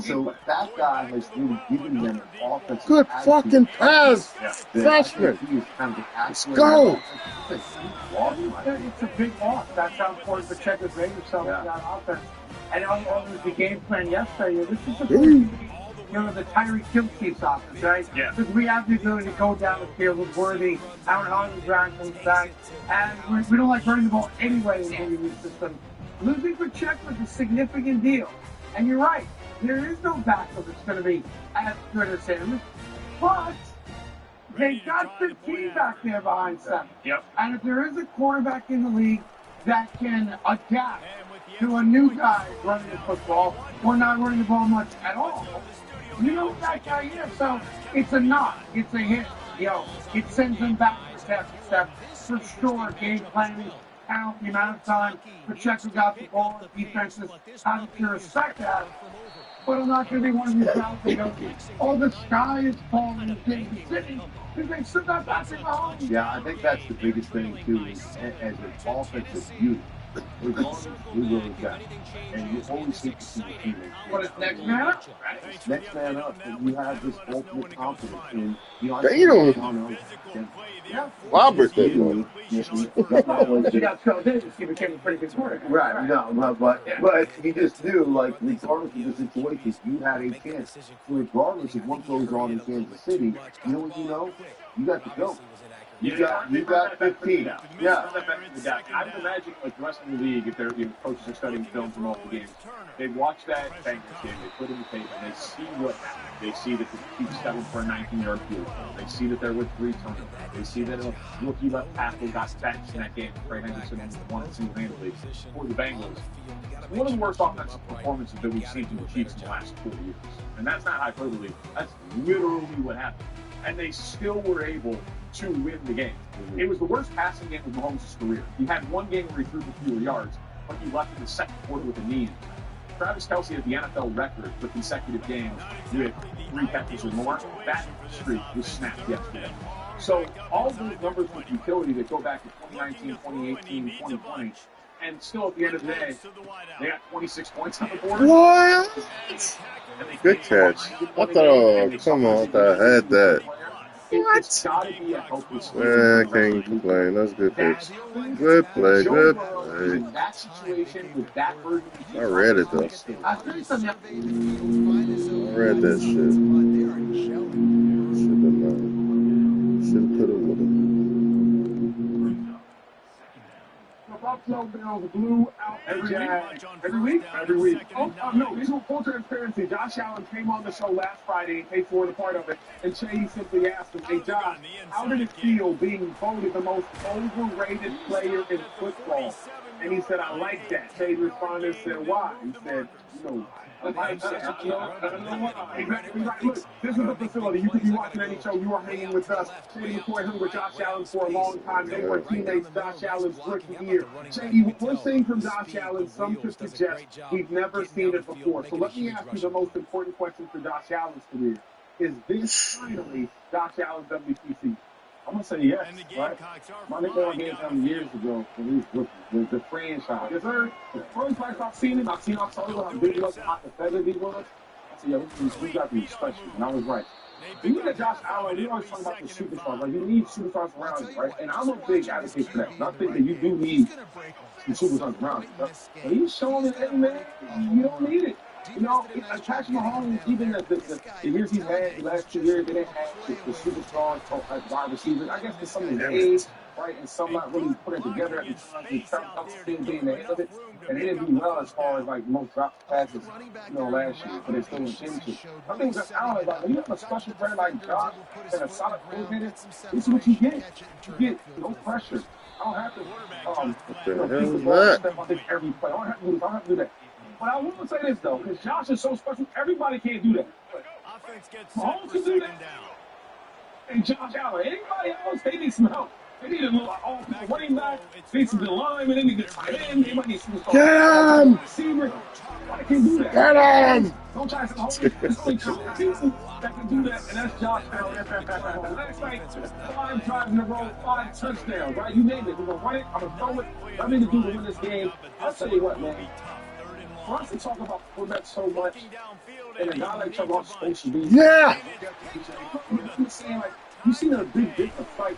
so that guy has really given them an offensive Good fucking pass, freshman. Let's go. It's a big loss. That's how important Pacheco's made himself in that offense. And all was the game plan yesterday. This is the the Tyreek Hill Chiefs offense, right? Yeah. Because we have the ability to go down the field with Worthy, Aaron Holmes, Brown comes back, and we don't like running the ball anyway in any new system. Losing Pacheco is a significant deal. And you're right. There is no backup that's going to be as good as him. But they got 15 back there behind 7. Yep. And if there is a quarterback in the league that can adapt to a new guy running the football or not running the ball much at all, you know what that guy is. So it's a knock. It's a hit. It sends them back a step. For sure, game planning, count, the amount of time Pacheco got the ball, defenses, how to respect that. But I'm not going to be one of these guys that goes, oh, the sky is falling in Kansas City. Because they still got Patrick Mahomes. Yeah, I think that's the biggest thing, too, is as an offensive unit. We're going to really got. And you always hate to see the teammates. What is next man up? Right? Next man up, and you have this ultimate confidence in, Robert did one. She got filled in. He became a pretty good quarterback. Right, no, but he just knew, like, regardless of the situation, you had a chance. Regardless of what goes on in Kansas City, you know what you know? You got to go. You got 15. Yeah. I would imagine, like, the rest of the league, if their coaches are studying film from all the games, they watch that Bengals game, they put in the tape, and they see what happened. They see that the Chiefs settled for a 19-yard field goal. They see that there were 3 turnovers. They see that a rookie left tackle got benched in that game. Trey Henderson won single-handedly for the Bengals. It's one of the worst offensive performances that we've seen from the Chiefs in the last 4 years. And that's not hyperbole. That's literally what happened. And they still were able to win the game. It was the worst passing game of Mahomes' career. He had one game where he threw for fewer yards, but he left in the second quarter with a knee injury. Travis Kelce has the NFL record for consecutive games with 3 catches or more. That streak was snapped yesterday. So all those numbers with utility that go back to 2019, 2018, 2020, And still, at the end of the day, they got 26 points on the board. What? Good catch. I thought, oh, come on, I thought I had that. It's got to be a helpless Man, I can't complain. That's a good pitch. Good play, good play. in that situation with that version of I read it, though. I think something. I read that shit. Should have known. Should have, could have, would have. The Buffalo Bills blew out every week. Every week. Oh, no, these were full transparency. Josh Allen came on the show last Friday and paid for the part of it. And Shady simply asked him, hey, Josh, how did it feel being voted the most overrated player in football? And he said, I like that. Shady responded and said, why? He said, you know, I don't know why. Exactly right. Look, this is the facility. You could be watching any show. You are hanging with us. Shady McCoy hung with Josh Allen for a long time. They were teammates Josh Allen's rookie year. Shady, what we're seeing from Josh Allen, some could suggest we've never seen it before. So let me ask you the most important question for Josh Allen's career. Is this finally Josh Allen's MVP season? I'm going to say yes, right? My nigga gave him years ago when he was rookie. The franchise. Yes, sir. The first time I've seen him, I saw how big he was, how pathetic he was. I said, yo, we got to be special. And I was right. When you look at Josh Allen, we always talk about the superstars. Like, you need superstars around you, right? And I'm a big advocate for that. And I think that you do need some superstars around you. But he's showing that, hey, man, you don't need it. You know, Patrick Mahomes, even the years he's had, the last 2 years, they didn't have the superstars as wide receivers. I guess there's some of the age, right, and some not really put it together at the time. They felt like still being the head of it, and they didn't do well as far as, like, most dropped passes, you know, last year, but they still went into. I think that's Allen, like, when you have a special player like Josh and a solid coordinator, this is what you get. You get no pressure. I don't have to, keep the ball step on every play. I don't have to do that. But I will say this, though, because Josh is so special, everybody can't do that. Mahomes can do that. And Josh Allen, anybody else, they need some help. They need a little running back, they need some linemen, they need a tight end, they might need some receiver. Nobody can do that. Get him! Don't try to say, there's only 2 people that can do that, and that's Josh Allen. Last night, 5 drives in a row, 5 touchdowns, right? You name it. We're going to run it, I'm going to throw it. I need to do to win this game. I'll tell you what, man. For us to talk about quarterback so much, and a guy like Trevor is supposed to be. Yeah! I'm saying, like, you see a big difference. Like,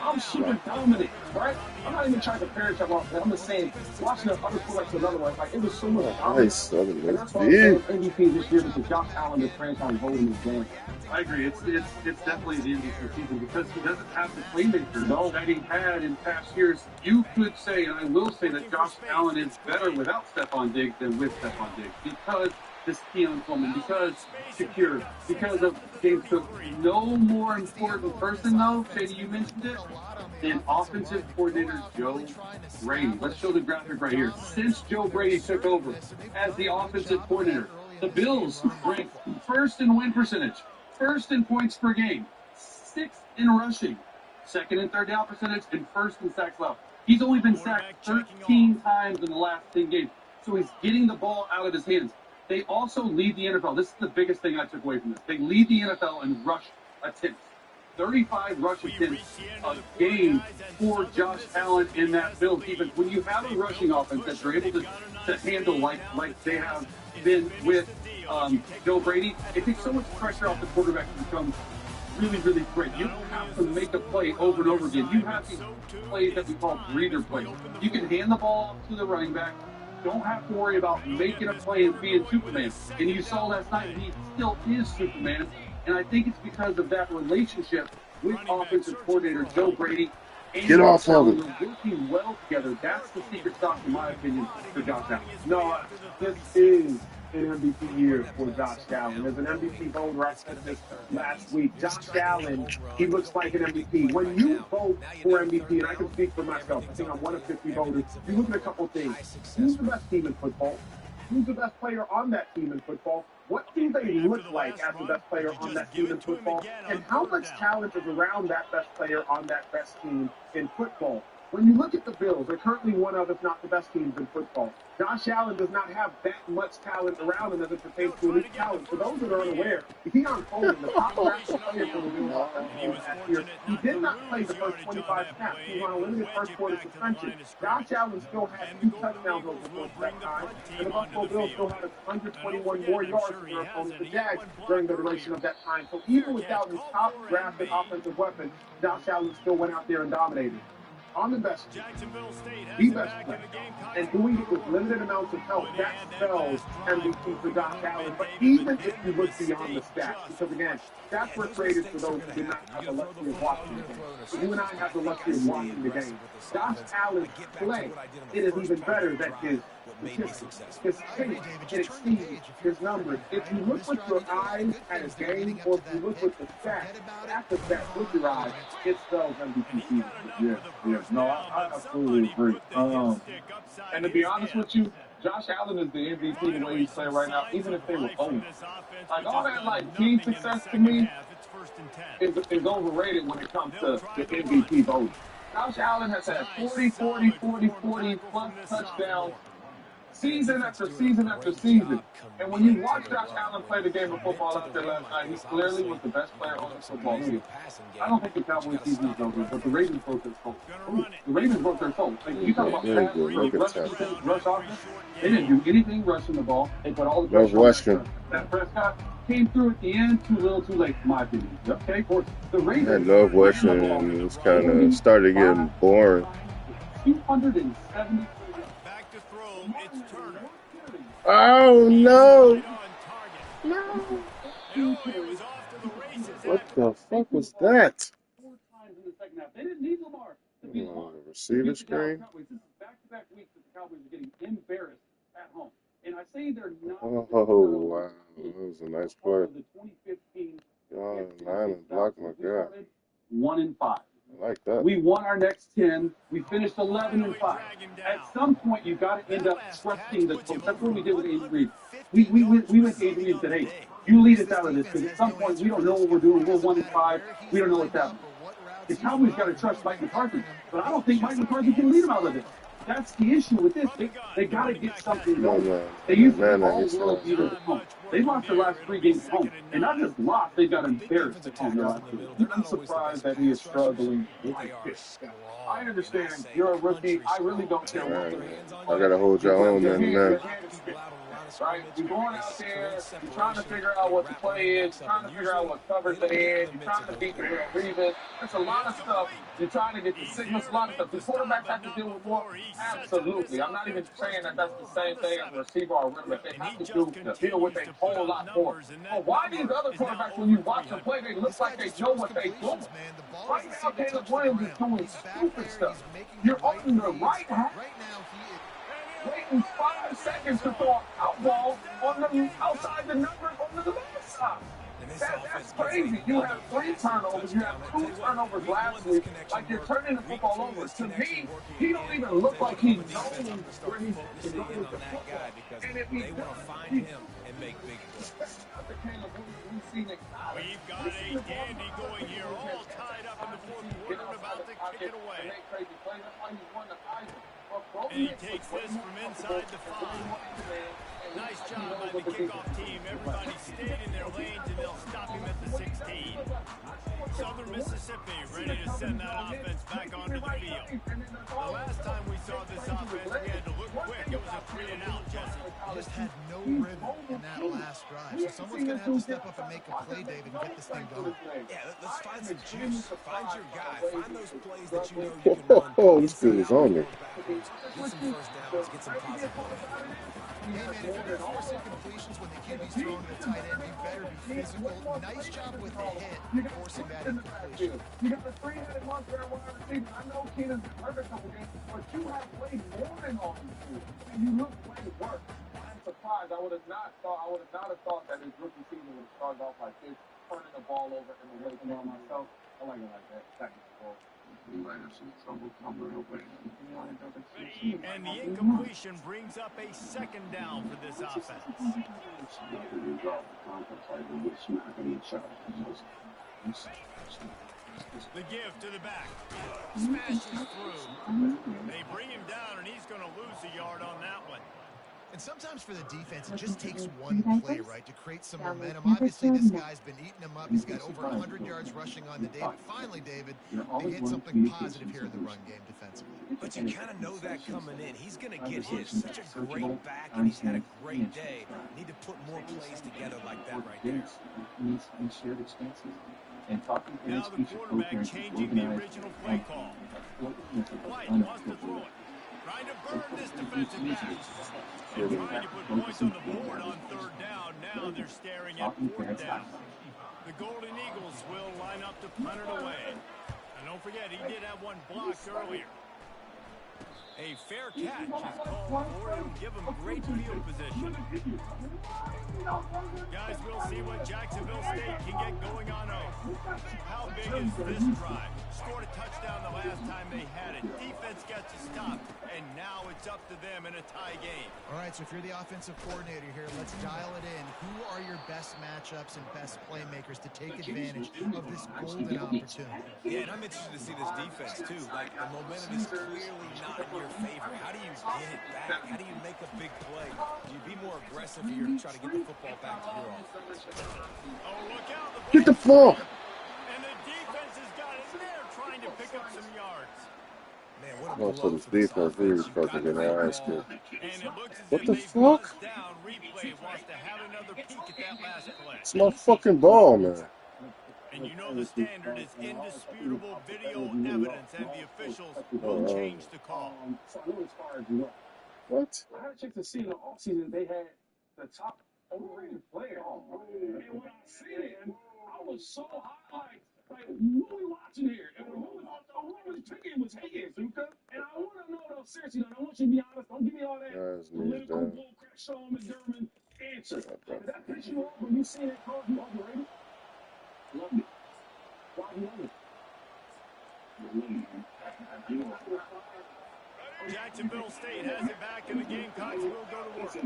I'm super dominant, right? I'm not even trying to compare Trevor. I'm just saying, watching the other quarterbacks another one, like, it was so much dominance. And that's why I'm saying MVP this year because Josh Allen, the franchise holding his game. I agree. It's definitely the MVP season because he doesn't have the playmakers that he had in past years. You could say, and I will say, that Josh Allen is better without Stephon Diggs than with Stephon Diggs because this Keon Coleman, because Shakir, because of James Cook. No more important person, though, Shady, you mentioned it, than offensive coordinator Joe Brady. Let's show the graphic right here. Since Joe Brady took over as the offensive coordinator, the Bills ranked first in win percentage, first in points per game, 6th in rushing, 2nd in third down percentage, and 1st in sacks allowed. He's only been sacked 13 times in the last 10 games, so he's getting the ball out of his hands. They also lead the NFL. This is the biggest thing I took away from this. They lead the NFL in rush attempts. 35 rush attempts a game for Josh Allen in that Bills defense. When you have a rushing offense that you're able to handle like they have been with Joe Brady, it takes so much pressure off the quarterback to become really, really great. You don't have to make a play over and over again. You have these plays that we call breather plays. You can hand the ball to the running back. Don't have to worry about making a play and being Superman. And you saw last night he still is Superman. And I think it's because of that relationship with offensive coordinator Joe Brady and Get off of it. They're working well together. That's the secret sauce, in my opinion, for Josh Allen. No, this is an MVP year for Josh Allen. There's an MVP voter. I said this last week. Josh Allen, he looks like an MVP. When you vote for MVP, and I can speak for myself, I think I'm one of 50 voters, you look at a couple of things. Who's the best team in football? Who's the best player on that team in football? What do they look like as the best player on that team in football? And how much talent is around that best player on that best team in football? When you look at the Bills, they're currently one of, if not the best teams in football. Josh Allen does not have that much talent around him as it pertains to elite talent. For those that are unaware, Keon Coleman, the top drafted player for the Bills last year, he did not play the first 25 snaps. He was on a limited first quarter suspension. Josh Allen still had 2 touchdowns over the course of that time, and the Buffalo Bills still had 121 more yards than their opponent, the Jags, during the duration of that time. So even without his top drafted offensive weapon, Josh Allen still went out there and dominated. On the best team, the best player, and doing it with limited amounts of help, that spells MVP for Josh Allen. But even if you look beyond the stats, because again, stats were created for those who did not have the luxury of watching the game. So you and I have the luxury of watching the game. Josh Allen's play, it is even better than his statistics, his tape, it exceeds his numbers. If you look with your eyes at his game, or if you look with the stats with your eyes, it spells MVP season. Yeah. No, I absolutely agree. And to be honest with you, Josh Allen is the MVP the way he's playing right now, even if they were 0. Like, all that, like, team success to me is overrated when it comes to the MVP voting. Josh Allen has had 40 plus touchdowns season after season after season. And when you watch Josh Allen play the game of football out there last night, he clearly was the best player on the football field. I don't think the Cowboys season is over, but the Ravens broke their soul. The Ravens broke their soul. Like, you talk about pass, rush defense, rush offense. They didn't do anything rushing the ball. They put all the pressure on that Prescott came through at the end too little too late, in my opinion. Okay, for the Ravens. That Northwestern is kind of started getting boring. 270. Oh no! No! What the fuck was that? 4 times in the second half. They didn't need Lamar to be Receiver screen. This is back-to-back weeks that the Cowboys are getting embarrassed at home. And I say they're not. Oh wow, that was a nice play. The 2015 line and block my guy. 1-5. I like that. We won our next 10. We finished 11-5. At some point, you got to end up trusting the coach. That's what we did with Andy Reid. We went to Andy Reid and said, "Hey, you lead us out of this, because at some point we don't know what we're doing. We're 1-5. We don't know what's happening." The Cowboys got to trust Mike McCarthy, but I don't think Mike McCarthy can lead them out of this. That's the issue with this. They got to get something going. They used to be all world beaters at home. They lost their last 3 games at home. And not just lost, they got embarrassed at home. I'm surprised that he is struggling like this. I understand you're a rookie. I really don't care what you're I gotta hold y'all on, man. Right? You're going out there, you're trying to figure out what the play is, you're trying to figure out what covers they in, you're trying to beat the real reason. There's a lot of stuff. You're trying to get the signals, a lot of stuff. The quarterbacks have to deal with more. Absolutely. I'm not even saying that that's the same thing as a receiver or a running back. They have to deal with a whole lot more. But why these other quarterbacks, when you watch them play, they look like they know what they're doing? Right now, Caleb Williams is doing stupid stuff. You're on the right half. Waiting 5 seconds to throw an out ball on the outside the numbers on the left side. That's crazy. You have 3 turnovers. You have 2 turnovers last week. Like, you're turning the football over. To me, he don't even look like he knows where he's going with the football. And if he does, him and make big plays. We've got a dandy going here, all tied up in the fourth quarter and about to kick it away. And he takes this from inside the 5. Nice job by the kickoff team. Everybody stayed in their lanes, and they'll stop him at the 16. Southern Mississippi ready to send that offense back onto the field. The last time we saw this offense, we had to look quick. It was a 3-and-out, Jesse. Just had no rhythm in that last drive. So someone's going to have to step up and make a play, David, and get this thing going. Yeah, let's find some juice. Find your guy. Find those plays that you know you can run. Oh, this dude is on me. Get some first downs, get some positive momentum. Hey, man, if you're going to force incompletions when the QB's throwing to the tight end, you better be physical. Nice job with the hit, forcing that incompletion. You got the 3-headed monster at wide receiver. I know Keenan's been hurt a couple games, but you have played more than all these two, and you look way worse. I'm surprised. I would have not thought that his rookie season would have started off like this, turning the ball over in the way to myself. I like it like that. Second ball. And the incompletion brings up a 2nd down for this offense. The give to the back. Smashes through. They bring him down, and he's going to lose a yard on that one. And sometimes for the defense, it just takes one play, right, to create some momentum. Obviously, this guy's been eating them up. He's got over 100 yards rushing on the day. But finally, David, they get something positive here in the run game defensively. But you kind of know that coming in. He's going to get his. Such a great back, and he's had a great day. Need to put more plays together like that right there. Now the quarterback changing the original play call. White wants to throw it. Trying to burn this defensive back. And trying to put points on the board on third down. Now they're staring at fourth down. The Golden Eagles will line up to punt it away. And don't forget, he did have one blocked earlier. A fair catch is called for. It'll give him great field position. Guys, we'll see what Jacksonville State can get going on off. How big is this drive? Scored a touchdown the last time they had it. Defense gets a stop, and now it's up to them in a tie game. All right, so if you're the offensive coordinator here, let's dial it in. Who are your best matchups and best playmakers to take advantage of this golden opportunity? Yeah, and I'm interested to see this defense, too. Like, the momentum is clearly not in your favor. How do you get it back? How do you make a big play? Do you be more aggressive here to try to get the football back to your offense? Oh, look out. Get the ball. And the defense has got it there trying to pick up some yards. Man, what a Most blow of for this this defense really offense. You've fucking got getting the ass ball. kicked. And it looks as What if the they fuck? buzzed down. Replay wants to have another peek at that last play. It's my fucking ball, man. And you know the standard is indisputable video evidence, and the officials will change the call. So I know as far as what? What? I had a check to see in the offseason they had the top overrated player. And when I seen it, I was so hot, like who are we watching here? And who was picking was hating, Zuka. And I want to know though, seriously, I want you to be honest. Don't give me all that Guys, political knees down. bullcrap, Sean McDermott answer. Did that piss you off when you seen it called you overrated? Loved it. Why do you love it? Jacksonville State has it back, and the Gamecocks will go to work.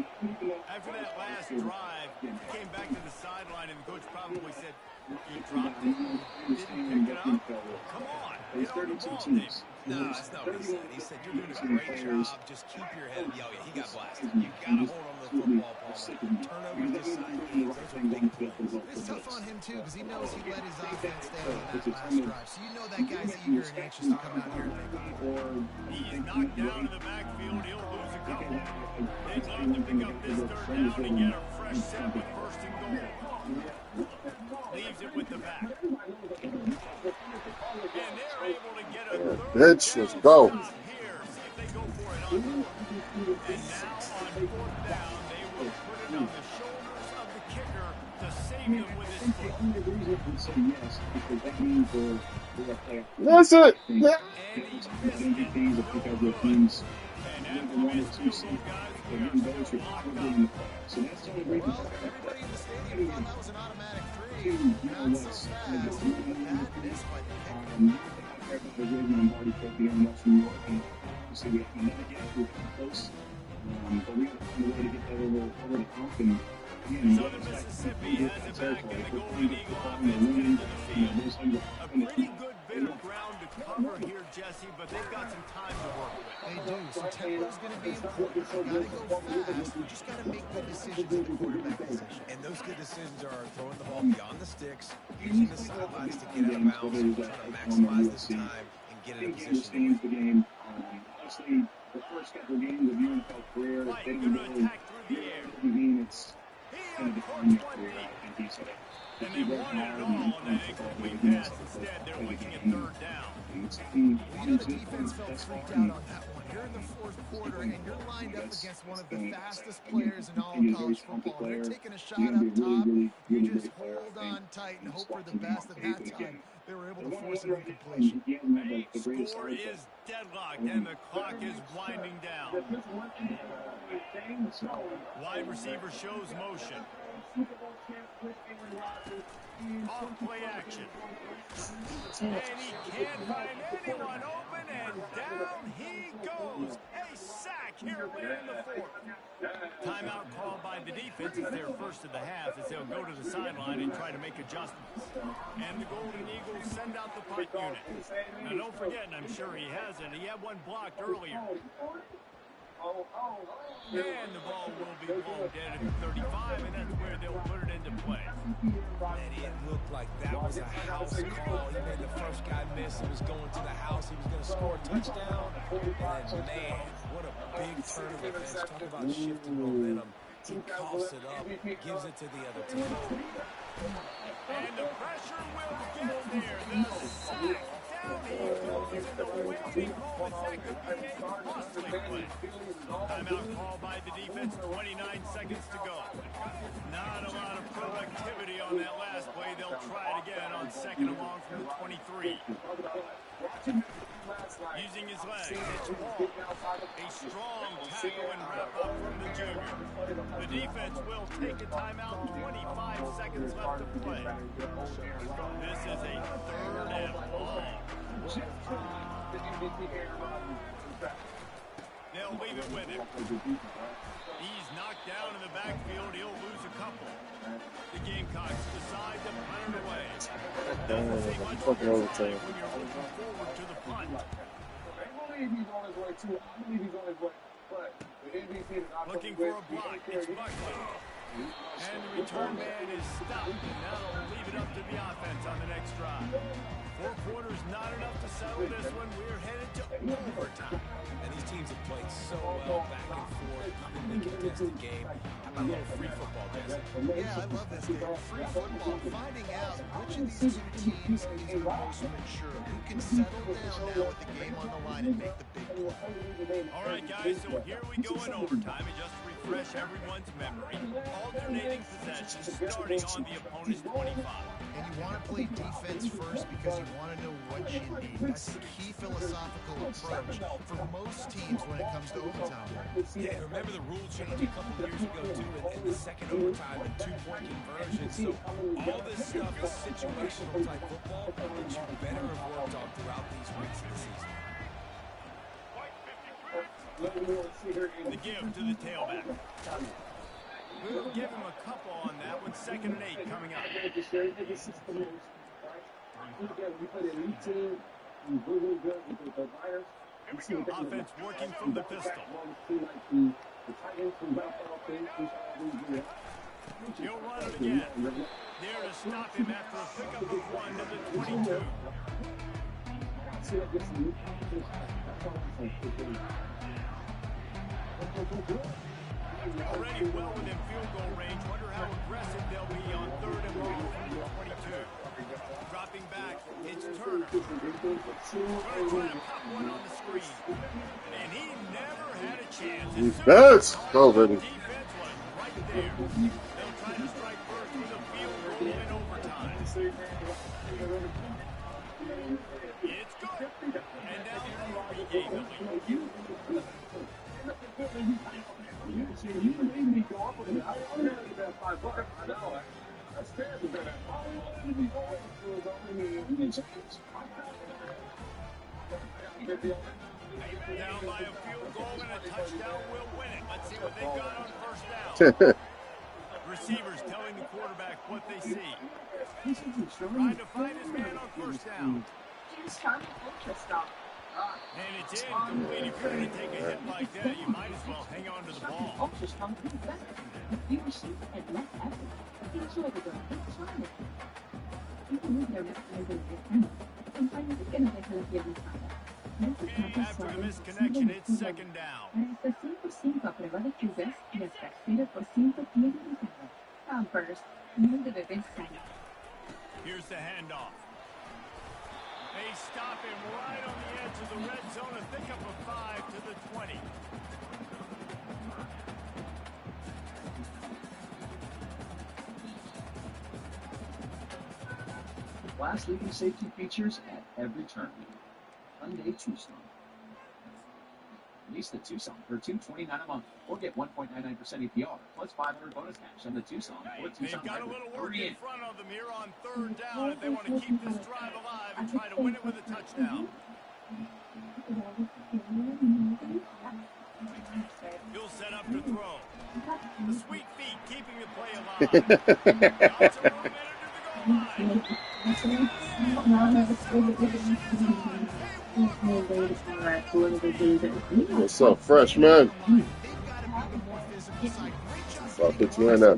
After that last drive, he came back to the sideline, and the coach probably said, "You dropped it, didn't pick it up. Come on, get on the ball, Dave." No, that's not what he said. He said, you're doing a great job. Just keep your head. Oh, yeah, he got blasted. You got to hold on to the football, Paul. Turnovers decide games. Those are big plays. It's tough on him, too, because he knows he let his offense down on that last drive. So you know that guy's eager and anxious to come out here and make a play. He's knocked down in the backfield. He'll lose a couple. They'd love to pick up this third down and get a fresh set with first and goal. Leaves it with the back. And they're able to get a third Bitch, let's go. here. See if they go for it on fourth. And now on fourth down, they will put it on the shoulders of the kicker to save him with his foot. The only reason we say yes because that means we're playoff. That's it. Yeah. And he missed it. MVPs are because of teams. And The after one or this two field seed, goal, guys, the we one are those still are locked probably up. in the playoffs. So that's the only reason. Well, everybody in the stadium thought that was an automatic three. You know Not so what's fast. That missed by the kicker. Everybody waiting on Marty Cook here in West New York, and you see we have another game. We're close, but we got to find a way to get that over the hump. And again, Southern Mississippi has it back, and the Golden Eagle offense into the field. A pretty good bit of ground to cover here, Jesse, but they've got some time to work with. They do. So tempo's going to be important. You got to go fast. You just got to make good decisions at the quarterback position. And those good decisions are throwing the ball beyond the sticks, using the sidelines to get out of bounds, trying to maximize this time and get in a position. The game. Honestly, the first couple games of your NFL career, White they going don't to know. attack through the air. I mean, it's He going to define uncorks your one career. deep. I think he's And they wanted it all on that incomplete pass. Instead, they're looking at third down. You know the defense felt freaked out on that one. You're in the fourth quarter, and you're lined up against one of the fastest players in all of college football. And they're taking a shot up top. You just hold on tight and hope for the best. At that time, they were able to force an incompletion. Score is deadlocked, and the clock is winding down. Wide receiver shows motion. Off play action. And he can't find anyone open, and down he goes. A sack here late in the fourth. Timeout called by the defense. It's their first of the half as they'll go to the sideline and try to make adjustments. And the Golden Eagles send out the punt unit. Now, don't forget, and I'm sure he hasn't, he had one blocked earlier. And the ball will be blown dead at the 35, and that's where they'll put it into play. Man, it looked like that was a house call. He made the first guy miss. He was going to the house. He was going to score a touchdown. And, man, what a big turn of events. Talk about shifting momentum. He coughs it up, gives it to the other team. And the pressure will get there. The sack down the field, and the waiting moments that could be a costly play. Timeout called by the defense, 29 seconds to go. Not a lot of productivity on that last play. They'll try it again on second and long from the 23. Using his legs, it's Paul. A strong tackle and wrap up from the junior. The defense will take a timeout, 25 seconds left to play. This is a third and long. They'll leave it with him. He's knocked down in the backfield. He'll lose a couple. The Gamecocks decide to punt it away. Doesn't take much when you're looking forward to the punt. Looking for a block. It's Buckley. And the return man is stopped. And that'll leave it up to the offense on the next drive. 4 quarters not enough to settle this one. We're headed to overtime. And these teams have played so well back and forth. They contested game. How about a little free football, Jesse? Yeah, I love this game. Free football, finding out which of these two teams is the most mature, who can settle down now with the game on the line and make the big play. All right, guys, so here we go in overtime. And just to refresh everyone's memory, alternating possessions starting on the opponent's 25. And you want to play defense first because you want to know what you need. That's a key philosophical approach for most teams when it comes to overtime. Yeah, remember the rule change a couple years ago, too, in the second overtime and 2-point conversion. So all this stuff is situational type football that you better have worked on throughout these weeks of the season. The give to the tailback. We'll give him a couple on that one. 2nd and 8 coming up. Offense working from the pistol. He'll run it again. There to stop him after a pickup of 1 to the 22. Already well within field goal range. Wonder how aggressive they'll be on 3rd and long from the 22. Dropping back, it's Turner. Going to try to pop one on the screen. And he never had a chance. Yes! Go, baby. Defense was right there. They'll try to strike first with a field goal in overtime. It's good. And now we regain the lead. Down by a field goal and a touchdown will win it. Let's see what they've got on first down. Receivers telling the quarterback what they see. Trying to find his man on first down. And it's incomplete. If you're going to take a hit like that, you might as well hang on to the ball. After the misconnection, it's 2nd down. Here's the handoff. They stop him right on the edge of the red zone and pick up a 5 to the 20. Last leading safety features at every turn. Hyundai Tucson. Lease the Tucson for $229 a month, or get 1.99% APR plus $500 bonus cash on the Tucson or Tucson. They've got a little work in front of them here on 3rd down if they want to keep this drive alive and try to win it with a touchdown. He'll set up to throw. The sweet feet keeping the play alive. Lots of room into the goal line. What's up, freshman? I'll put you in that.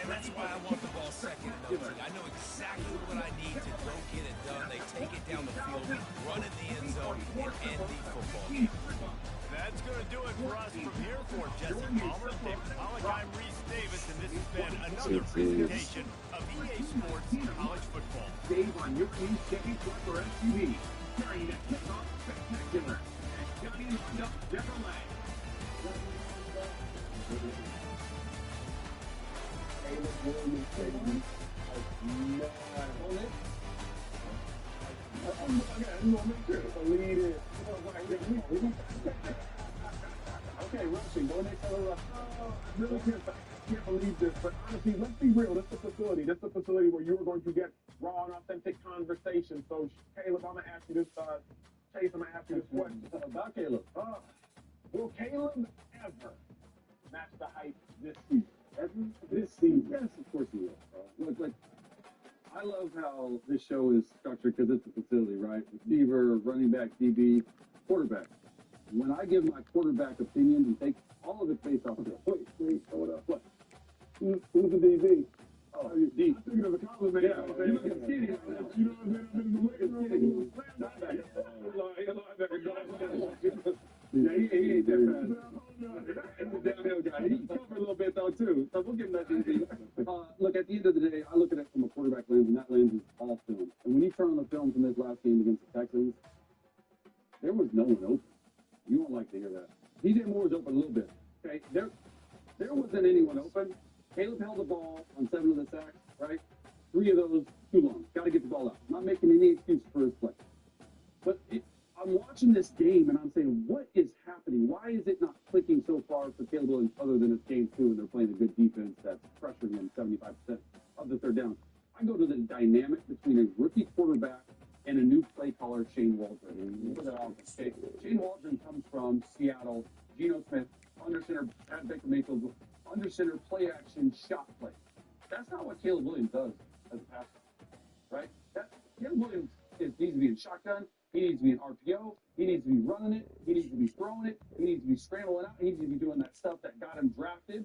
And that's why I want the ball second. I know exactly what I need to go get it done. They take it down the field, run in the end zone, and end the football game. That's going to do it for us from here for Jesse Palmer, Dave Pollock, I'm Reese Davis, and this has been another presentation of EA Sports College Football. Dave on your team's Chevy truck or SUV. Carrying that kickoff spectacular. And Johnny Honda Chevrolet. Okay, rushing. Go next to the rush. I really can't believe this, but honestly, let's be real. This is the facility. This is the facility where you are going to get raw and authentic conversation. So, Caleb, I'm going to ask you this. Chase, I'm going to ask you this question about Caleb. Will Caleb ever match the hype this season? This season? Yes, of course he will. Look, I love how this show is structured because it's a facility, right? Receiver, running back, DB, quarterback. When I give my quarterback opinions and take all of it based off of it. Wait, hold up. What? Who's the DB? Oh, D. I'm thinking of a compliment. Yeah, you look skinny right now. You know what I'm saying? Yeah, he ain't that fast. He's a downhill guy. He can cover a little bit, though, too. So we'll give him that DB. Look, at the end of the day, I look at it from a quarterback lens, and that lens is all film. And when you turn on the film from this last game against the Texans, there was no one open. You won't like to hear that. DJ Moore was open a little bit. Okay, there wasn't anyone open. Caleb held the ball on 7 of the sacks, right? 3 of those too long. Got to get the ball out. Not making any excuse for his play. But I'm watching this game and I'm saying, what is happening? Why is it not clicking so far for Caleb Williams other than it's game 2 and they're playing a good defense that's pressuring him 75% of the third down? I go to the dynamic between a rookie quarterback and a new play caller, Shane Waldron. Shane Waldron comes from Seattle. Geno Smith, under center, Pat Baker Mayfield, under center, play action, shot play. That's not what Caleb Williams does as a passer, right? Caleb Williams needs to be in shotgun. He needs to be in RPO. He needs to be running it. He needs to be throwing it. He needs to be scrambling out. He needs to be doing that stuff that got him drafted